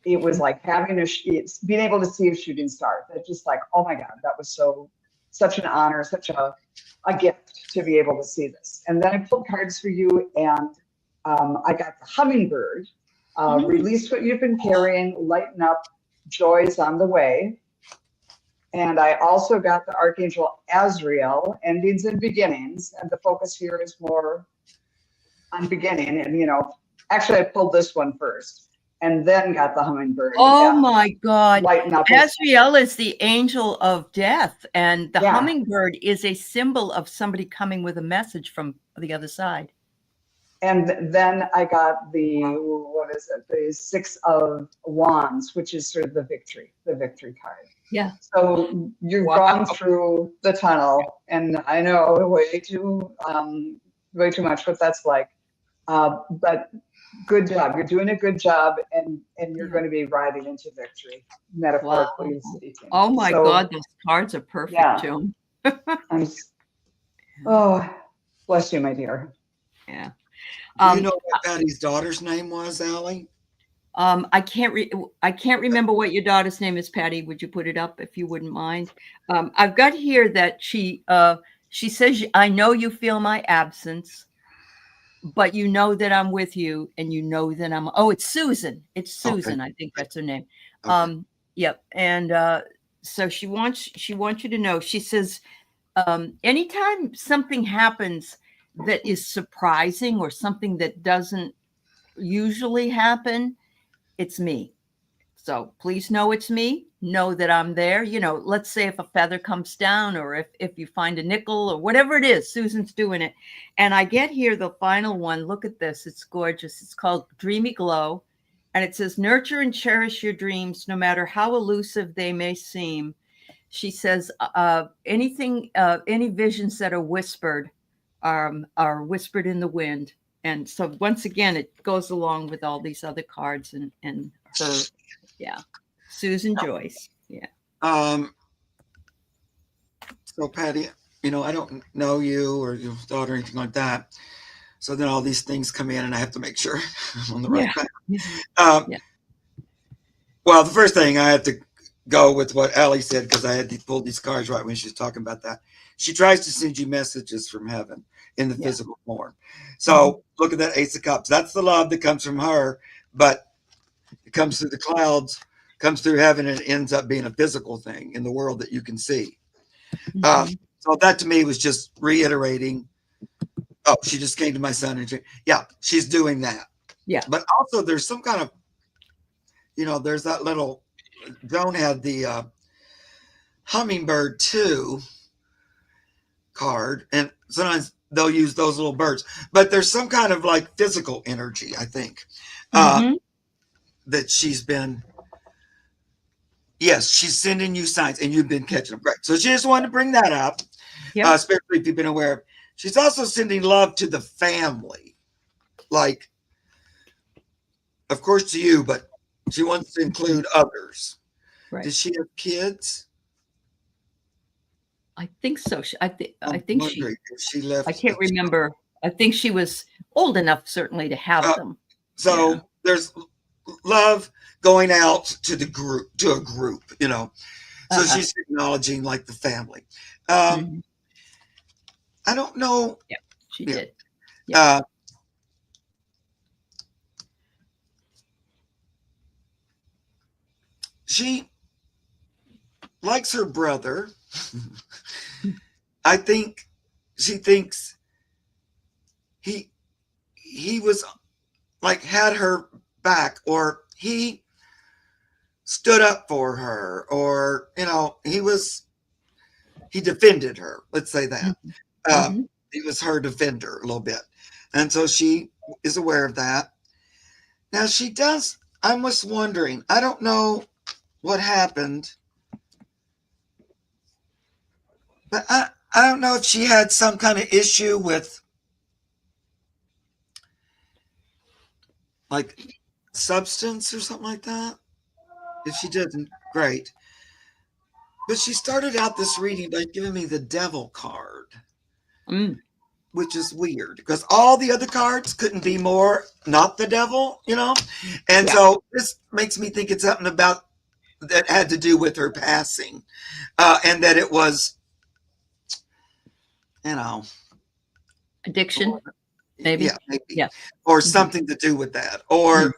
it was like being able to see a shooting star. That just like, oh my God, that was such an honor, such a gift to be able to see this. And then I pulled cards for you, and I got the hummingbird, release what you've been carrying, lighten up, joys on the way. And I also got the Archangel Azrael, endings and beginnings. And the focus here is more on beginning. And, actually I pulled this one first and then got the hummingbird. Oh my God. Lighten up. Azrael is the angel of death, and the hummingbird is a symbol of somebody coming with a message from the other side. And then I got the 6 of Wands, which is sort of the victory card. Yeah. So you've gone through the tunnel, and I know way too much what that's like. But good job. You're doing a good job, and you're going to be riding into victory, metaphorically speaking. Oh my God, those cards are perfect, Joan. Bless you, my dear. Yeah. Do you know what Patty's daughter's name was, Aley? I can't remember what your daughter's name is, Patty. Would you put it up if you wouldn't mind? I've got here that she says, I know you feel my absence, but you know that I'm with you, and you know that it's Susan. It's Susan. Okay. I think that's her name. Okay. Yep. And so she wants you to know, she says, anytime something happens that is surprising or something that doesn't usually happen, it's me. So please know it's me. Know that I'm there. You know, let's say if a feather comes down, or if you find a nickel or whatever it is, Susan's doing it. And I get here the final one. Look at this. It's gorgeous. It's called Dreamy Glow. And it says, nurture and cherish your dreams, no matter how elusive they may seem. She says, any visions that are whispered whispered in the wind. And so once again, it goes along with all these other cards and her, yeah, Susan Joyce. Yeah. So Patty, you know, I don't know you or your daughter or anything like that. So then all these things come in and I have to make sure I'm on the right path. Yeah. Well, the first thing I have to go with what Aley said, because I had pulled these cards right when she was talking about that. She tries to send you messages from heaven in the physical form. So look at that Ace of Cups. That's the love that comes from her, but it comes through the clouds, comes through heaven, and it ends up being a physical thing in the world that you can see. So that to me was just reiterating, oh, she just came to my son and she's doing that. Yeah. But also there's some kind of, you know, there's that little, Joan had the Hummingbird 2 card, and sometimes they'll use those little birds, but there's some kind of like physical energy, I think, that she's been, she's sending you signs and you've been catching them. Right. So she just wanted to bring that up, especially if you've been aware of. She's also sending love to the family, like, of course to you, but she wants to include others. Right. Does she have kids? I think so. I think she left. I can't remember. I think she was old enough, certainly, to have them. So there's love going out to the group, to a group, you know. So she's acknowledging like the family. I don't know. Yeah, she did. Yeah. She likes her brother. I think she thinks he was like had her back, or he stood up for her, or, you know, he defended her. Let's say that. He was her defender a little bit. And so she is aware of that. Now I'm just wondering, I don't know what happened, but I don't know if she had some kind of issue with like substance or something like that. If she didn't, great. But she started out this reading by giving me the Devil card, which is weird because all the other cards couldn't be more not the devil, you know? And so this makes me think it's something about that had to do with her passing, and that it was, you know, addiction, maybe. Or something to do with that, or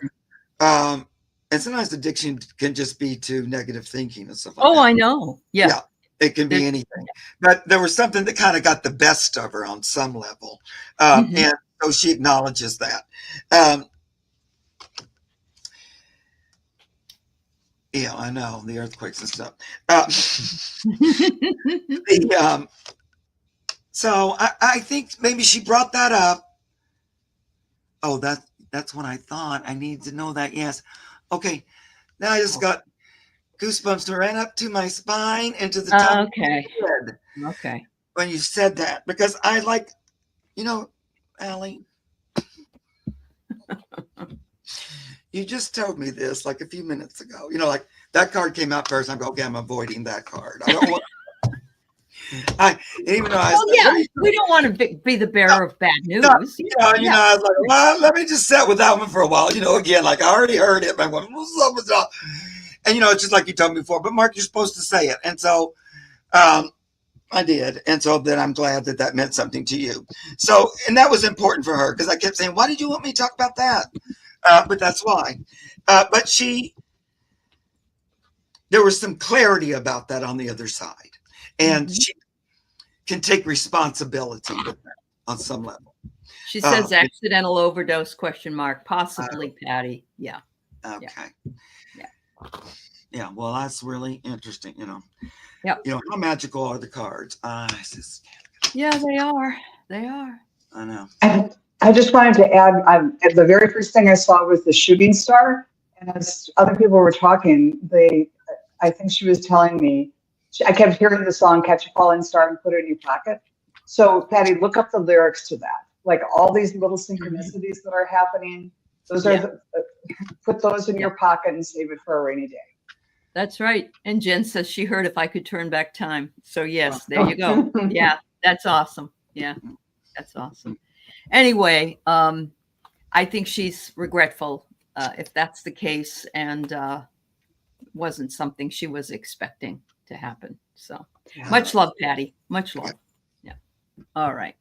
and sometimes addiction can just be to negative thinking and stuff like that. I know. Yeah, it can be anything, but there was something that kind of got the best of her on some level, and so she acknowledges that. Yeah, I know, the earthquakes and stuff. So I think maybe she brought that up. Oh, that's what I thought. I need to know that. Yes. Okay. Now I just got goosebumps that ran up to my spine and to the top of my head. Okay. When you said that, because I like, you know, Aley, you just told me this like a few minutes ago. You know, like that card came out first. I'm going, okay, I'm avoiding that card. I don't want. Even though we don't want to be the bearer of bad news. I was like, well, let me just sit with that one for a while. You know, again, like I already heard it, but I went, what's up? And you know, it's just like you told me before. But Mark, you're supposed to say it, and so I did, and so then I'm glad that meant something to you. So, and that was important for her because I kept saying, why did you want me to talk about that? But that's why. But there was some clarity about that on the other side. And she can take responsibility with that on some level. She says accidental overdose, ? Possibly, Patty. Yeah. Okay. Yeah. Yeah, well, that's really interesting. Yep. How magical are the cards? Yeah, they are. They are. I know. And I just wanted to add, the very first thing I saw was the shooting star. And as other people were talking, I think she was telling me, I kept hearing the song "Catch a Falling Star and Put It in Your Pocket." So, Patty, look up the lyrics to that. Like all these little synchronicities that are happening. Those are put those in your pocket and save it for a rainy day. That's right. And Jen says she heard "If I Could Turn Back Time." So yes, there you go. Yeah, that's awesome. Yeah, that's awesome. Anyway, I think she's regretful if that's the case, and wasn't something she was expecting to happen. So much love, Patty. Much love. Yeah. All right.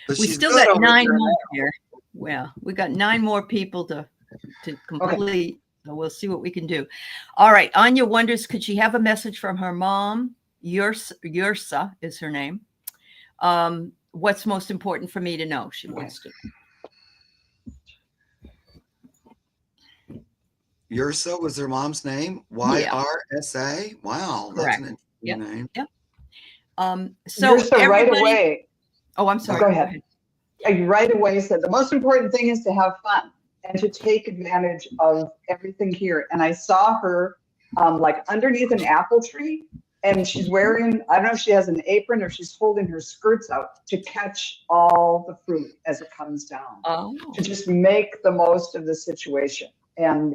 But We still got 9 more here. Well, we got 9 more people to complete. Okay. So we'll see what we can do. All right. Anya wonders, could she have a message from her mom? Yursa is her name. What's most important for me to know? She wants to. Yursa was her mom's name. YRSA. Wow, correct. That's an interesting name. Yep. So Yursa right away. Oh, I'm sorry. Go ahead. Right away said the most important thing is to have fun and to take advantage of everything here. And I saw her like underneath an apple tree, and she's wearing, I don't know if she has an apron or she's holding her skirts out to catch all the fruit as it comes down. To just make the most of the situation and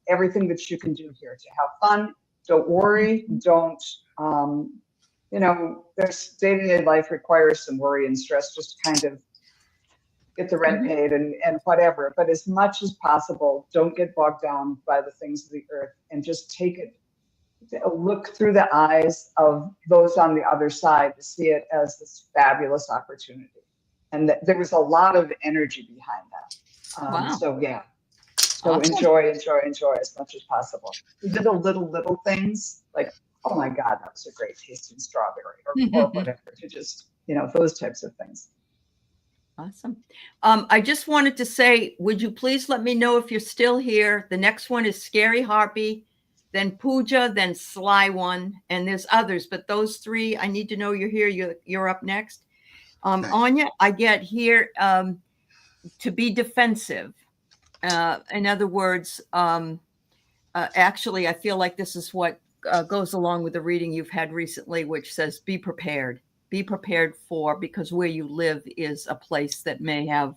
everything that you can do here to have fun. Don't worry. Don't, there's day-to-day life requires some worry and stress just to kind of get the rent paid and whatever. But as much as possible, don't get bogged down by the things of the earth and just take it, look through the eyes of those on the other side to see it as this fabulous opportunity. And there was a lot of energy behind that. Wow. So yeah. So awesome. enjoy as much as possible. We did the little things like, oh my God, that was a great tasting strawberry or whatever, to just, those types of things. Awesome. I just wanted to say, would you please let me know if you're still here? The next one is Scary Harpy, then Pooja, then Sly One, and there's others, but those 3, I need to know you're here. You're up next. Anya, I get here to be defensive. In other words, actually, I feel like this is what goes along with the reading you've had recently, which says, be prepared. Be prepared because where you live is a place that may have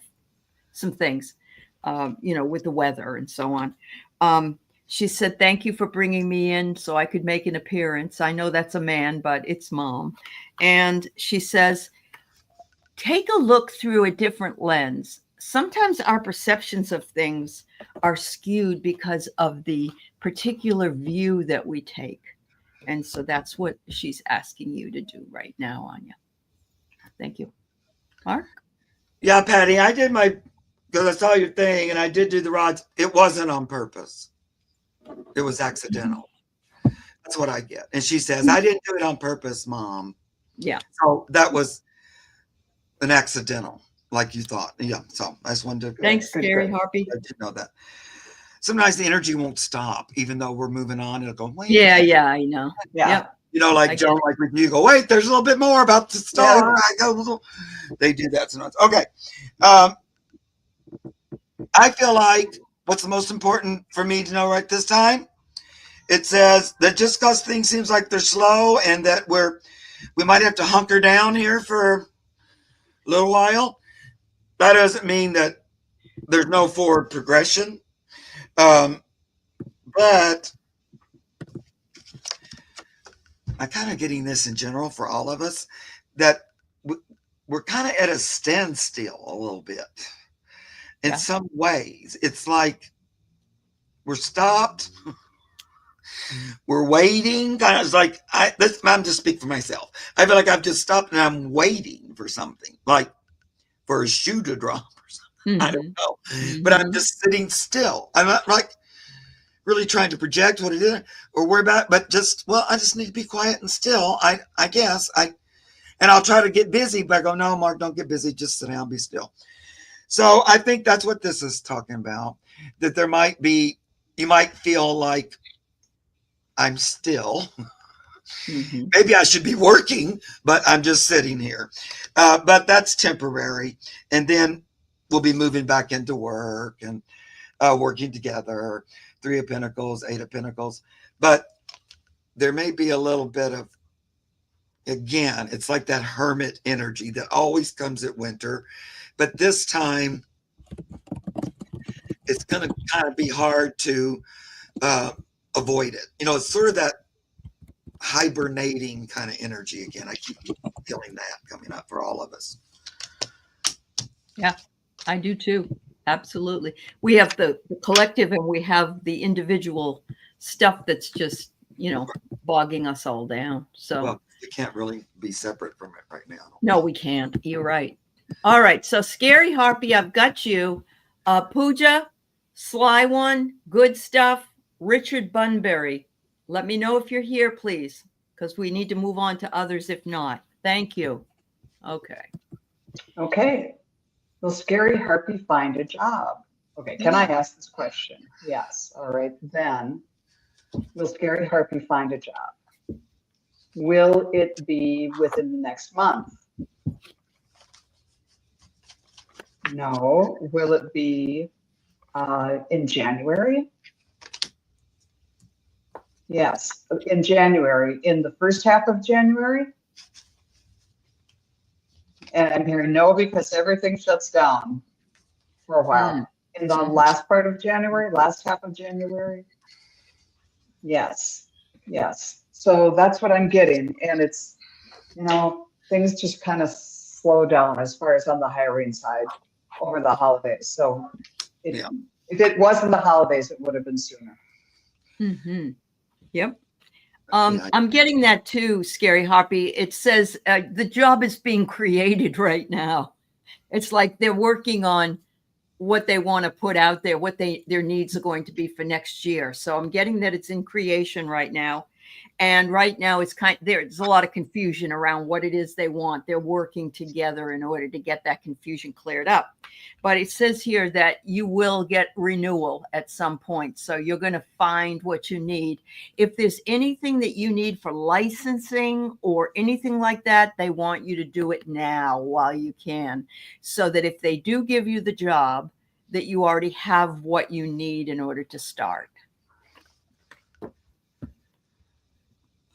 some things, with the weather and so on. She said, thank you for bringing me in so I could make an appearance. I know that's a man, but it's Mom. And she says, take a look through a different lens. Sometimes our perceptions of things are skewed because of the particular view that we take. And so that's what she's asking you to do right now, Anya. Thank you. Mark? Yeah, Patty, I did because I saw your thing and I did do the rods. It wasn't on purpose. It was accidental. That's what I get. And she says, I didn't do it on purpose, Mom. Yeah. So that was an accidental, like you thought. Yeah. So I just wanted to. Thanks, Scary Harpy. I did know that. Sometimes the energy won't stop, even though we're moving on. It'll go, wait. Yeah, I know. Yeah. Yep. Like Joe, like with you, go, wait, there's a little bit more about to start. Yeah. They do that sometimes. Okay. I feel like what's the most important for me to know right this time? It says that just because things seems like they're slow and that we might have to hunker down here for a little while, that doesn't mean that there's no forward progression. But I'm kind of getting this in general for all of us, that we're kind of at a standstill a little bit. In some ways, it's like we're stopped. We're waiting. Kind of, it's like I'm just speaking for myself. I feel like I've just stopped and I'm waiting for something, like for a shoe to drop or something. I don't know, but I'm just sitting still. I'm not like really trying to project what it is or worry about it, but I just need to be quiet and still. I guess and I'll try to get busy, but I go, no, Mark, don't get busy. Just sit down, be still. So I think that's what this is talking about, that you might feel like I'm still. Mhm. Maybe I should be working, but I'm just sitting here. But that's temporary. And then we'll be moving back into work and working together. Three of Pentacles, Eight of Pentacles. But there may be a little bit of, again, it's like that hermit energy that always comes at winter. But this time, it's going to kind of be hard to avoid it. You know, it's sort of that hibernating kind of energy again. I keep feeling that coming up for all of us. Yeah, I do too. Absolutely. We have the collective and we have the individual stuff that's just, bogging us all down. So, Well, you can't really be separate from it right now. no, we can't. You're right. All right. So, Scary Harpy, I've got you. Pooja, Sly One, Good Stuff, Richard Bunbury. Let me know if you're here, please, because we need to move on to others if not. Thank you. Okay. Okay. Will Scary Harpy find a job? Okay, can I ask this question? Yes. All right, then. Will Scary Harpy find a job? Will it be within the next month? No. Will it be in January? Yes, in January, in the first half of January? And I'm hearing no because everything shuts down for a while. In the last part of January, last half of January? Yes, yes. So that's what I'm getting. And it's, things just kind of slow down as far as on the hiring side over the holidays. So if it wasn't the holidays, it would have been sooner. Mm-hmm. Yep. I'm getting that too, Scary Harpy. It says the job is being created right now. It's like they're working on what they want to put out there, what their needs are going to be for next year. So I'm getting that it's in creation right now. And right now it's there's a lot of confusion around what it is they want. They're working together in order to get that confusion cleared up. But it says here that you will get renewal at some point. So you're going to find what you need. If there's anything that you need for licensing or anything like that, they want you to do it now while you can. So that if they do give you the job, that you already have what you need in order to start.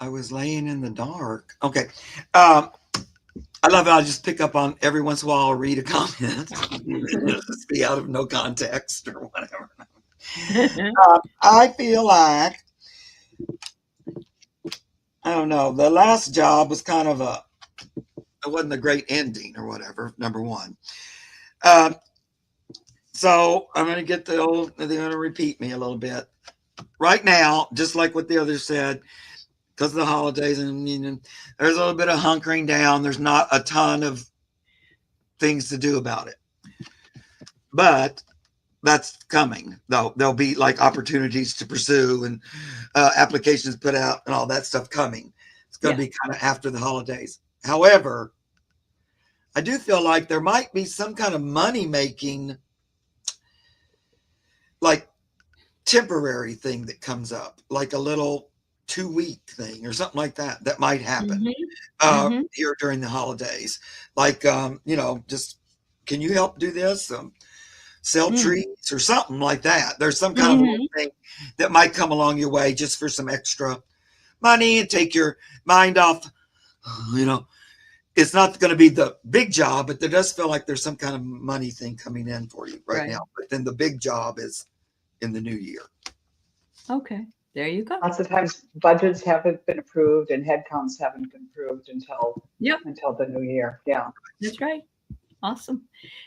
I was laying in the dark. Okay. I love it. I'll just pick up on every once in a while. I'll read a comment. It'll just be out of no context or whatever. I feel like, I don't know, the last job was kind of it wasn't a great ending or whatever, number one. So I'm going to get they're going to repeat me a little bit. Right now, just like what the others said, because of the holidays and there's a little bit of hunkering down. There's not a ton of things to do about it. But that's coming, though. There'll be like opportunities to pursue and applications put out and all that stuff coming. It's going to be kind of after the holidays. However, I do feel like there might be some kind of money-making, like temporary thing that comes up, like a little 2-week thing or something like that might happen here during the holidays. Like, just, can you help do this? Sell trees or something like that. There's some kind of thing that might come along your way just for some extra money and take your mind off. It's not going to be the big job, but there does feel like there's some kind of money thing coming in for you right now. But then the big job is in the new year. Okay, there you go. Lots of times budgets haven't been approved and headcounts haven't been approved until the new year. Yeah, that's right. Awesome.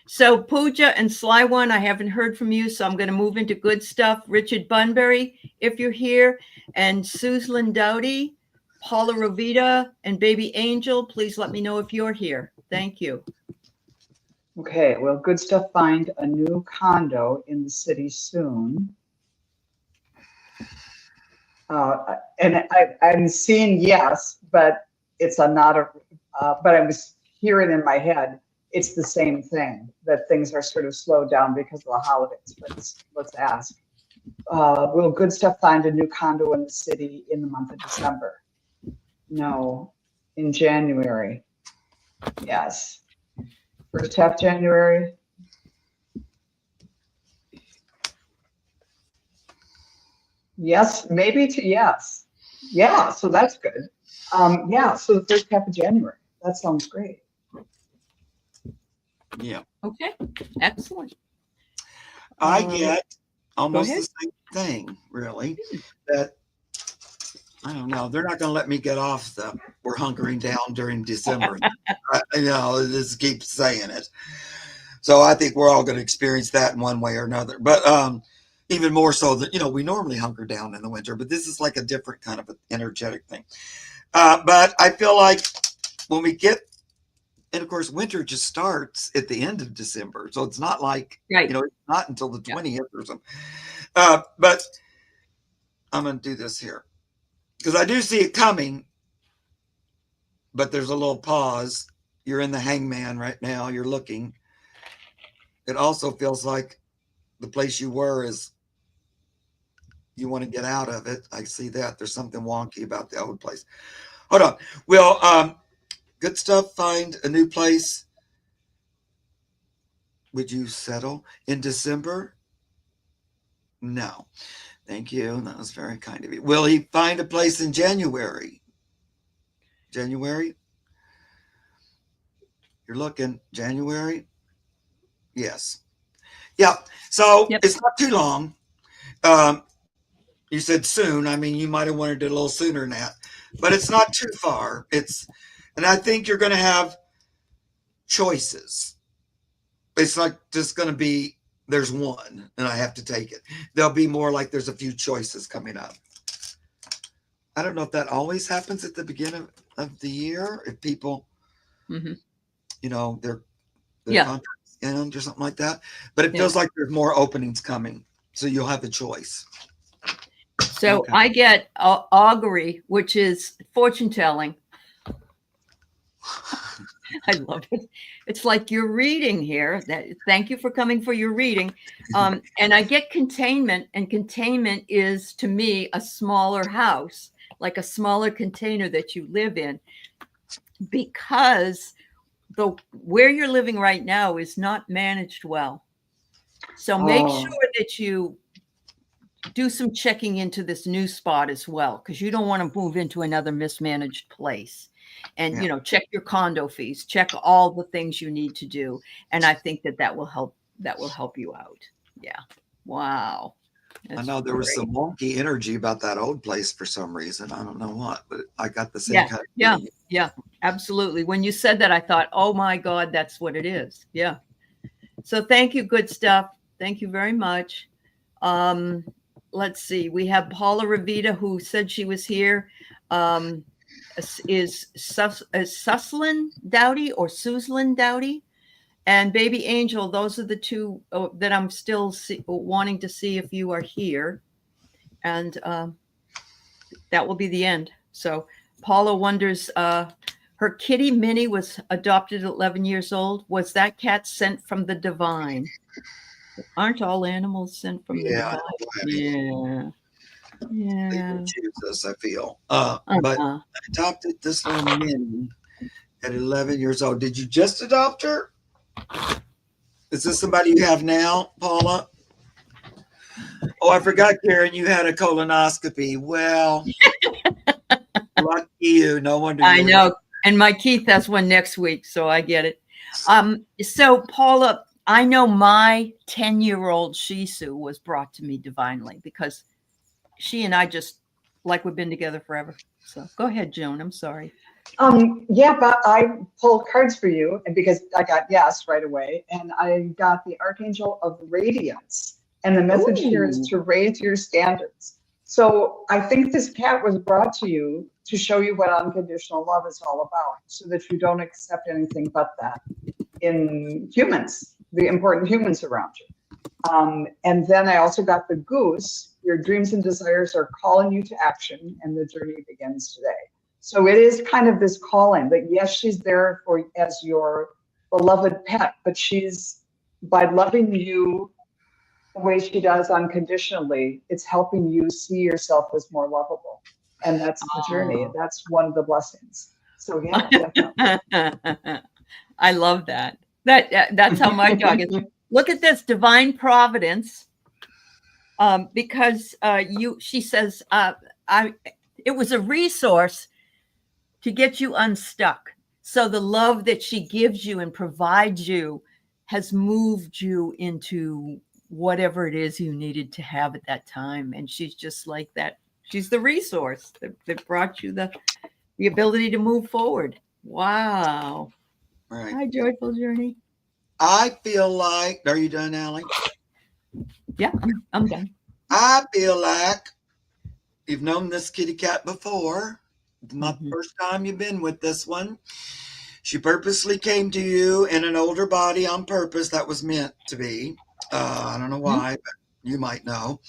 So Pooja and Sly One, I haven't heard from you, so I'm going to move into good stuff. Richard Bunbury, if you're here, and Suzlyn Dowdy, Paula Rovita, and Baby Angel, please let me know if you're here. Thank you. Okay, well, good stuff. Find a new condo in the city soon. And I'm seeing yes, but it's but I was hearing in my head, it's the same thing, that things are sort of slowed down because of the holidays. But let's ask. Will Good Stuff find a new condo in the city in the month of December? No. In January? Yes. First half January? Yes, maybe to yes. Yeah, so that's good. Yeah, so the first half of January. That sounds great. Yeah. Okay, excellent. I get almost ahead. the same thing, really. That I don't know. They're not going to let me get off the we're hunkering down during December. This keeps saying it. So I think we're all going to experience that in one way or another. But even more so that, we normally hunker down in the winter, but this is like a different kind of an energetic thing. But I feel like when we get, and of course, winter just starts at the end of December. So it's not like, Right. it's not until the 20th or something. But I'm going to do this here because I do see it coming, but there's a little pause. You're in the hangman right now. You're looking. It also feels like the place you were is you want to get out of it. I see that. There's something wonky about the old place. Hold on. Well, Good Stuff find a new place. Would you settle in December? No. Thank you. That was very kind of you. Will he find a place in January? January? You're looking. January? Yes. Yeah. So It's not too long. You said soon. I mean, you might have wanted it a little sooner than that, but it's not too far. And I think you're going to have choices. It's not just going to be there's one and I have to take it. There'll be more like there's a few choices coming up. I don't know if that always happens at the beginning of the year, if people, their contracts end or something like that. But it feels like there's more openings coming, so you'll have a choice. So I get augury, which is fortune telling. I love it. It's like you're reading here. Thank you for coming for your reading. And I get containment, and containment is to me a smaller house, like a smaller container that you live in, because where you're living right now is not managed well. So make sure that you do some checking into this new spot as well, because you don't want to move into another mismanaged place. And check your condo fees, check all the things you need to do, and I think that will help you out. Yeah. Wow. I know there was some wonky energy about that old place for some reason. I don't know what, but I got the same kind of yeah, absolutely. When you said that, I thought, oh my God, that's what it is. Yeah. So thank you, Good Stuff. Thank you very much. Let's see. We have Paula Revita, who said she was here. Is Suslin Dowdy or Suslin Dowdy, and Baby Angel. Those are the two that I'm still wanting to see if you are here, and that will be the end. So Paula wonders, her kitty Minnie was adopted at 11 years old. Was that cat sent from the divine? Aren't all animals sent from the divine? Yeah. Jesus, I feel. But I adopted this little Minnie at 11 years old. Did you just adopt her? Is this somebody you have now, Paula? Oh, I forgot, Karen, you had a colonoscopy. Well, lucky you. No wonder. I know. And my Keith has one next week, so I get it. So Paula, I know my 10-year-old Shih Tzu was brought to me divinely, because she and I just like we've been together forever. So go ahead, Joan. I'm sorry. Yeah, but I pulled cards for you, and because I got yes right away, and I got the Archangel of Radiance, and the message here is to raise your standards. So I think this cat was brought to you to show you what unconditional love is all about, so that you don't accept anything but that in humans, the important humans around you. And then I also got the goose. Your dreams and desires are calling you to action, and the journey begins today. So it is kind of this calling that, yes, she's there as your beloved pet, but she's, by loving you the way she does unconditionally, it's helping you see yourself as more lovable. And that's the journey. Oh. That's one of the blessings. So yeah, definitely. I love that. That's how my dog is. Look at this divine providence. Because she says, it was a resource to get you unstuck. So the love that she gives you and provides you has moved you into whatever it is you needed to have at that time. And she's just like that. She's the resource that brought you the ability to move forward. Wow. Right. Hi, Joyful Journey. I feel like, are you done, Aley? Yeah, I'm done. I feel like you've known this kitty cat before. It's not the first time you've been with this one. She purposely came to you in an older body on purpose. That was meant to be. I don't know why, but you might know.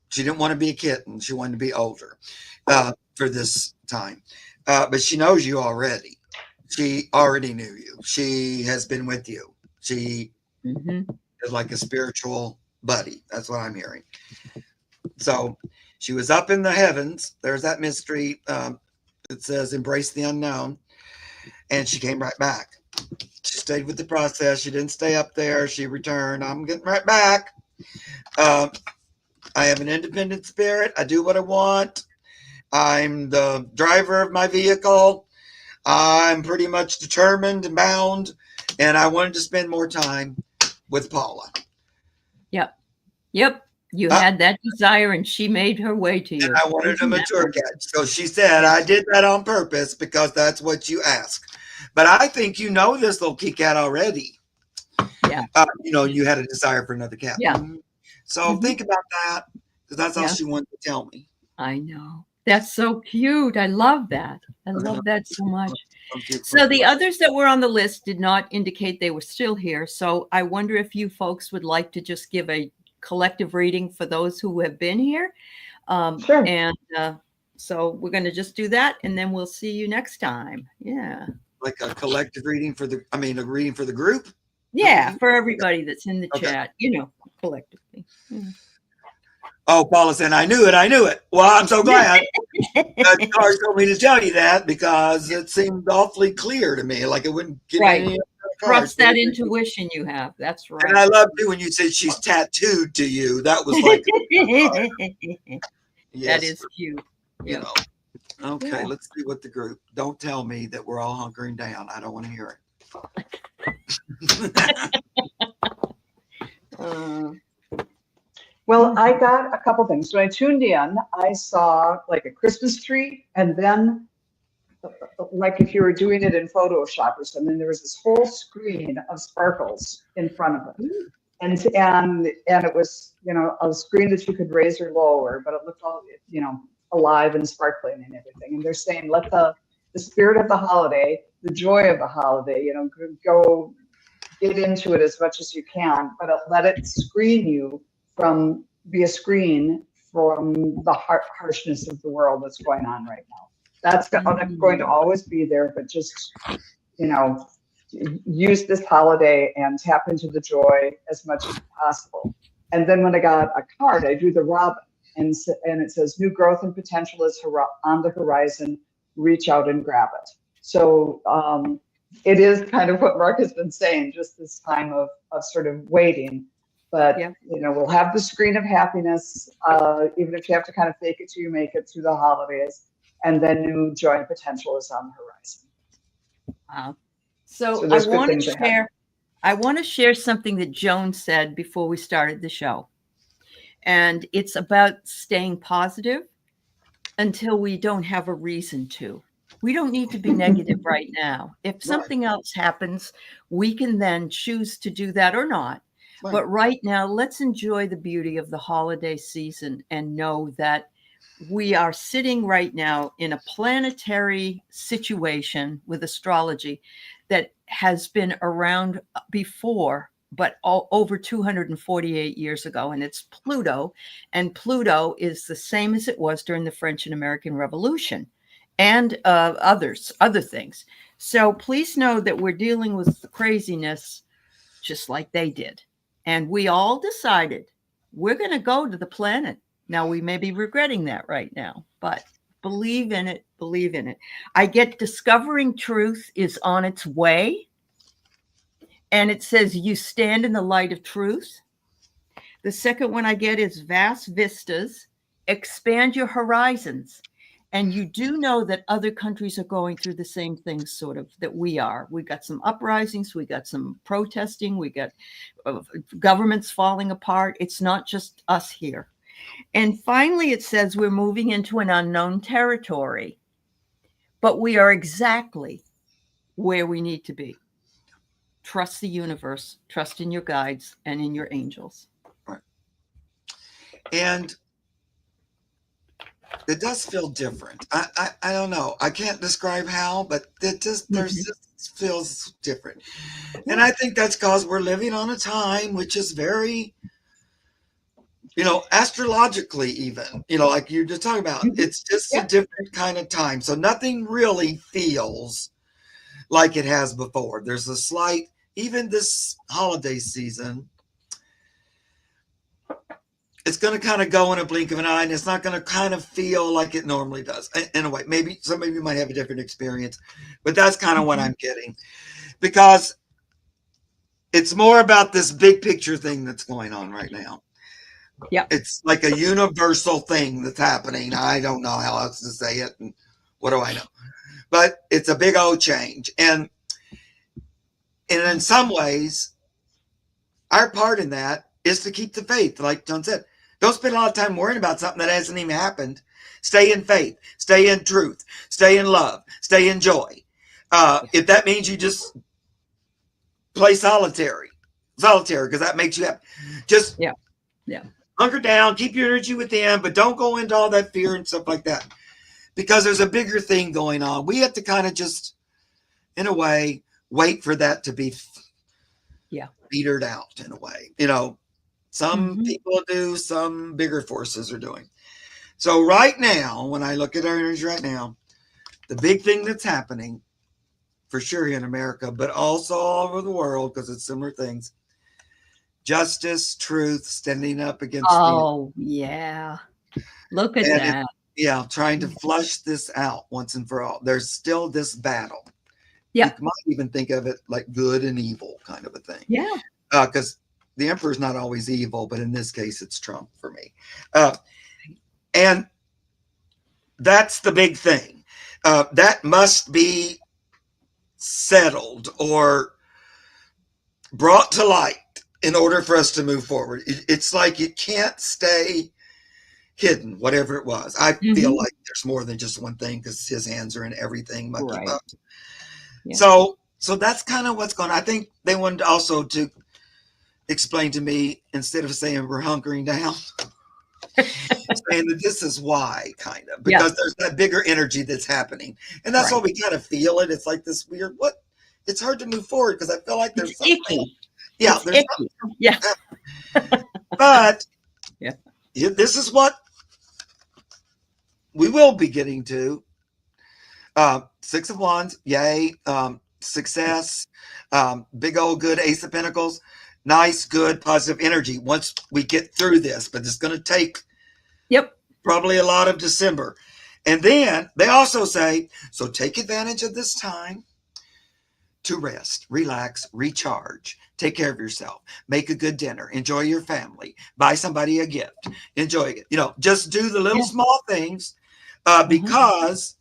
She didn't want to be a kitten. She wanted to be older for this time. But she knows you already. She already knew you. She has been with you. She is like a spiritual buddy. That's what I'm hearing. So she was up in the heavens. There's that mystery. It says embrace the unknown. And she came right back. She stayed with the process. She didn't stay up there. She returned. I'm getting right back. I have an independent spirit. I do what I want. I'm the driver of my vehicle. I'm pretty much determined and bound. And I wanted to spend more time with Paula. Yep. You had that desire and she made her way to you. And I wanted a mature cat. So she said, I did that on purpose because that's what you asked. But I think you know this little kitty cat already. Yeah. You had a desire for another cat. Yeah. So think about that because that's all she wanted to tell me. I know. That's so cute. I love that. I love that so much. So the others that were on the list did not indicate they were still here. So I wonder if you folks would like to just give a collective reading for those who have been here. Sure. And so we're going to just do that and then we'll see you next time. Yeah. Like a collective reading a reading for the group? Yeah, for everybody that's in the chat, collectively. Yeah. Oh, Paula said, I knew it. Well, I'm so glad. The cards told me to tell you that because it seemed awfully clear to me, like it wouldn't give any Trust that intuition you have. That's right. And I love you when you said she's tattooed to you. That was like yes, that is cute. Okay, let's see what the group. Don't tell me that we're all hunkering down. I don't want to hear it. Well, I got a couple things. When I tuned in, I saw like a Christmas tree, and then like if you were doing it in Photoshop or something, there was this whole screen of sparkles in front of it. And it was, a screen that you could raise or lower, but it looked all, alive and sparkling and everything. And they're saying, let the spirit of the holiday, the joy of the holiday, go get into it as much as you can, but let it screen you be a screen from the harshness of the world that's going on right now. That's going to always be there, but just, use this holiday and tap into the joy as much as possible. And then when I got a card, I drew the robin, and it says, new growth and potential is on the horizon, reach out and grab it. So it is kind of what Mark has been saying, just this time of sort of waiting. But, we'll have the screen of happiness, even if you have to kind of fake it till you make it through the holidays. And then new joy and potential is on the horizon. Wow. So I want to share something that Joan said before we started the show. And it's about staying positive until we don't have a reason to. We don't need to be negative right now. If something else happens, we can then choose to do that or not. Right. But right now, let's enjoy the beauty of the holiday season and know that we are sitting right now in a planetary situation with astrology that has been around before, but over 248 years ago. And it's Pluto. And Pluto is the same as it was during the French and American Revolution and other things. So please know that we're dealing with the craziness just like they did. And we all decided we're going to go to the planet. Now, we may be regretting that right now, but believe in it. Believe in it. I get discovering truth is on its way. And it says you stand in the light of truth. The second one I get is vast vistas, expand your horizons. And you do know that other countries are going through the same things, sort of, that we are. We got some uprisings, we got some protesting, we got governments falling apart. It's not just us here. And finally, it says we're moving into an unknown territory, but we are exactly where we need to be. Trust the universe, trust in your guides and in your angels. Right. And it does feel different. I don't know. I can't describe how, but it just just feels different. And I think that's because we're living on a time which is very, astrologically even, like you're just talking about, it's just a different kind of time. So nothing really feels like it has before. There's a slight, even this holiday season, it's going to kind of go in a blink of an eye, and it's not going to kind of feel like it normally does. In a way, maybe some of you might have a different experience, but that's kind of what I'm getting, because it's more about this big picture thing that's going on right now. Yeah, it's like a universal thing that's happening. I don't know how else to say it, and what do I know? But it's a big old change, and in some ways, our part in that is to keep the faith, like John said. Don't spend a lot of time worrying about something that hasn't even happened. Stay in faith, stay in truth, stay in love, stay in joy. If that means you just play solitaire, because that makes you happy. Just hunker down, keep your energy within, but don't go into all that fear and stuff like that, because there's a bigger thing going on. We have to kind of just, in a way, wait for that to be petered out in a way. Some people do, some bigger forces are doing. So right now, when I look at our energy right now, the big thing that's happening, for sure in America, but also all over the world, because it's similar things, justice, truth, standing up against look at that. Trying to flush this out once and for all. There's still this battle. You might even think of it like good and evil kind of a thing. Because the emperor's not always evil, but in this case, it's Trump for me. And that's the big thing. That must be settled or brought to light in order for us to move forward. It's like it can't stay hidden, whatever it was. I feel like there's more than just one thing, because his hands are in everything. So that's kind of what's going on. I think they wanted also to explain to me, instead of saying we're hunkering down, saying that this is why, kind of, because there's that bigger energy that's happening, and that's why we kind of feel it. It's like this weird, it's hard to move forward, because I feel like there's something. Icky. There's something. But this is what we will be getting to. Six of Wands, yay. Success, big old good Ace of Pentacles, nice, good, positive energy once we get through this, but it's going to take probably a lot of December. And then they also say, so take advantage of this time to rest, relax, recharge, take care of yourself, make a good dinner, enjoy your family, buy somebody a gift, enjoy it. Just do the little small things, because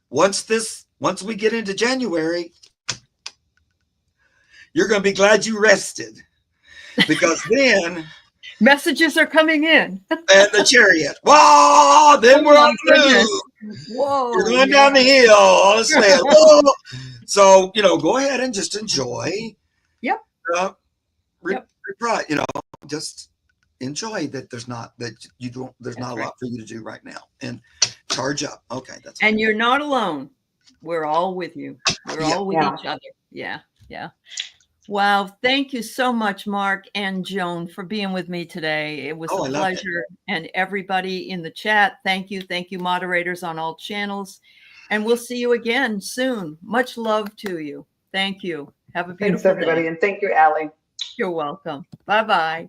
once we get into January, you're going to be glad you rested, because then messages are coming in. And the Chariot. Wow, then we're on the move. Whoa, we're going down the hill, honestly. Whoa. So, go ahead and just enjoy. Just enjoy that there's not a lot for you to do right now, and charge up. Okay, that's and you're not alone. We're all with you. We're all with each other. Yeah. Wow. Thank you so much, Mark and Joan, for being with me today. It was a pleasure. And everybody in the chat, thank you. Thank you, moderators on all channels. And we'll see you again soon. Much love to you. Thank you. Have a beautiful day. Thanks, everybody. And thank you, Aley. You're welcome. Bye-bye.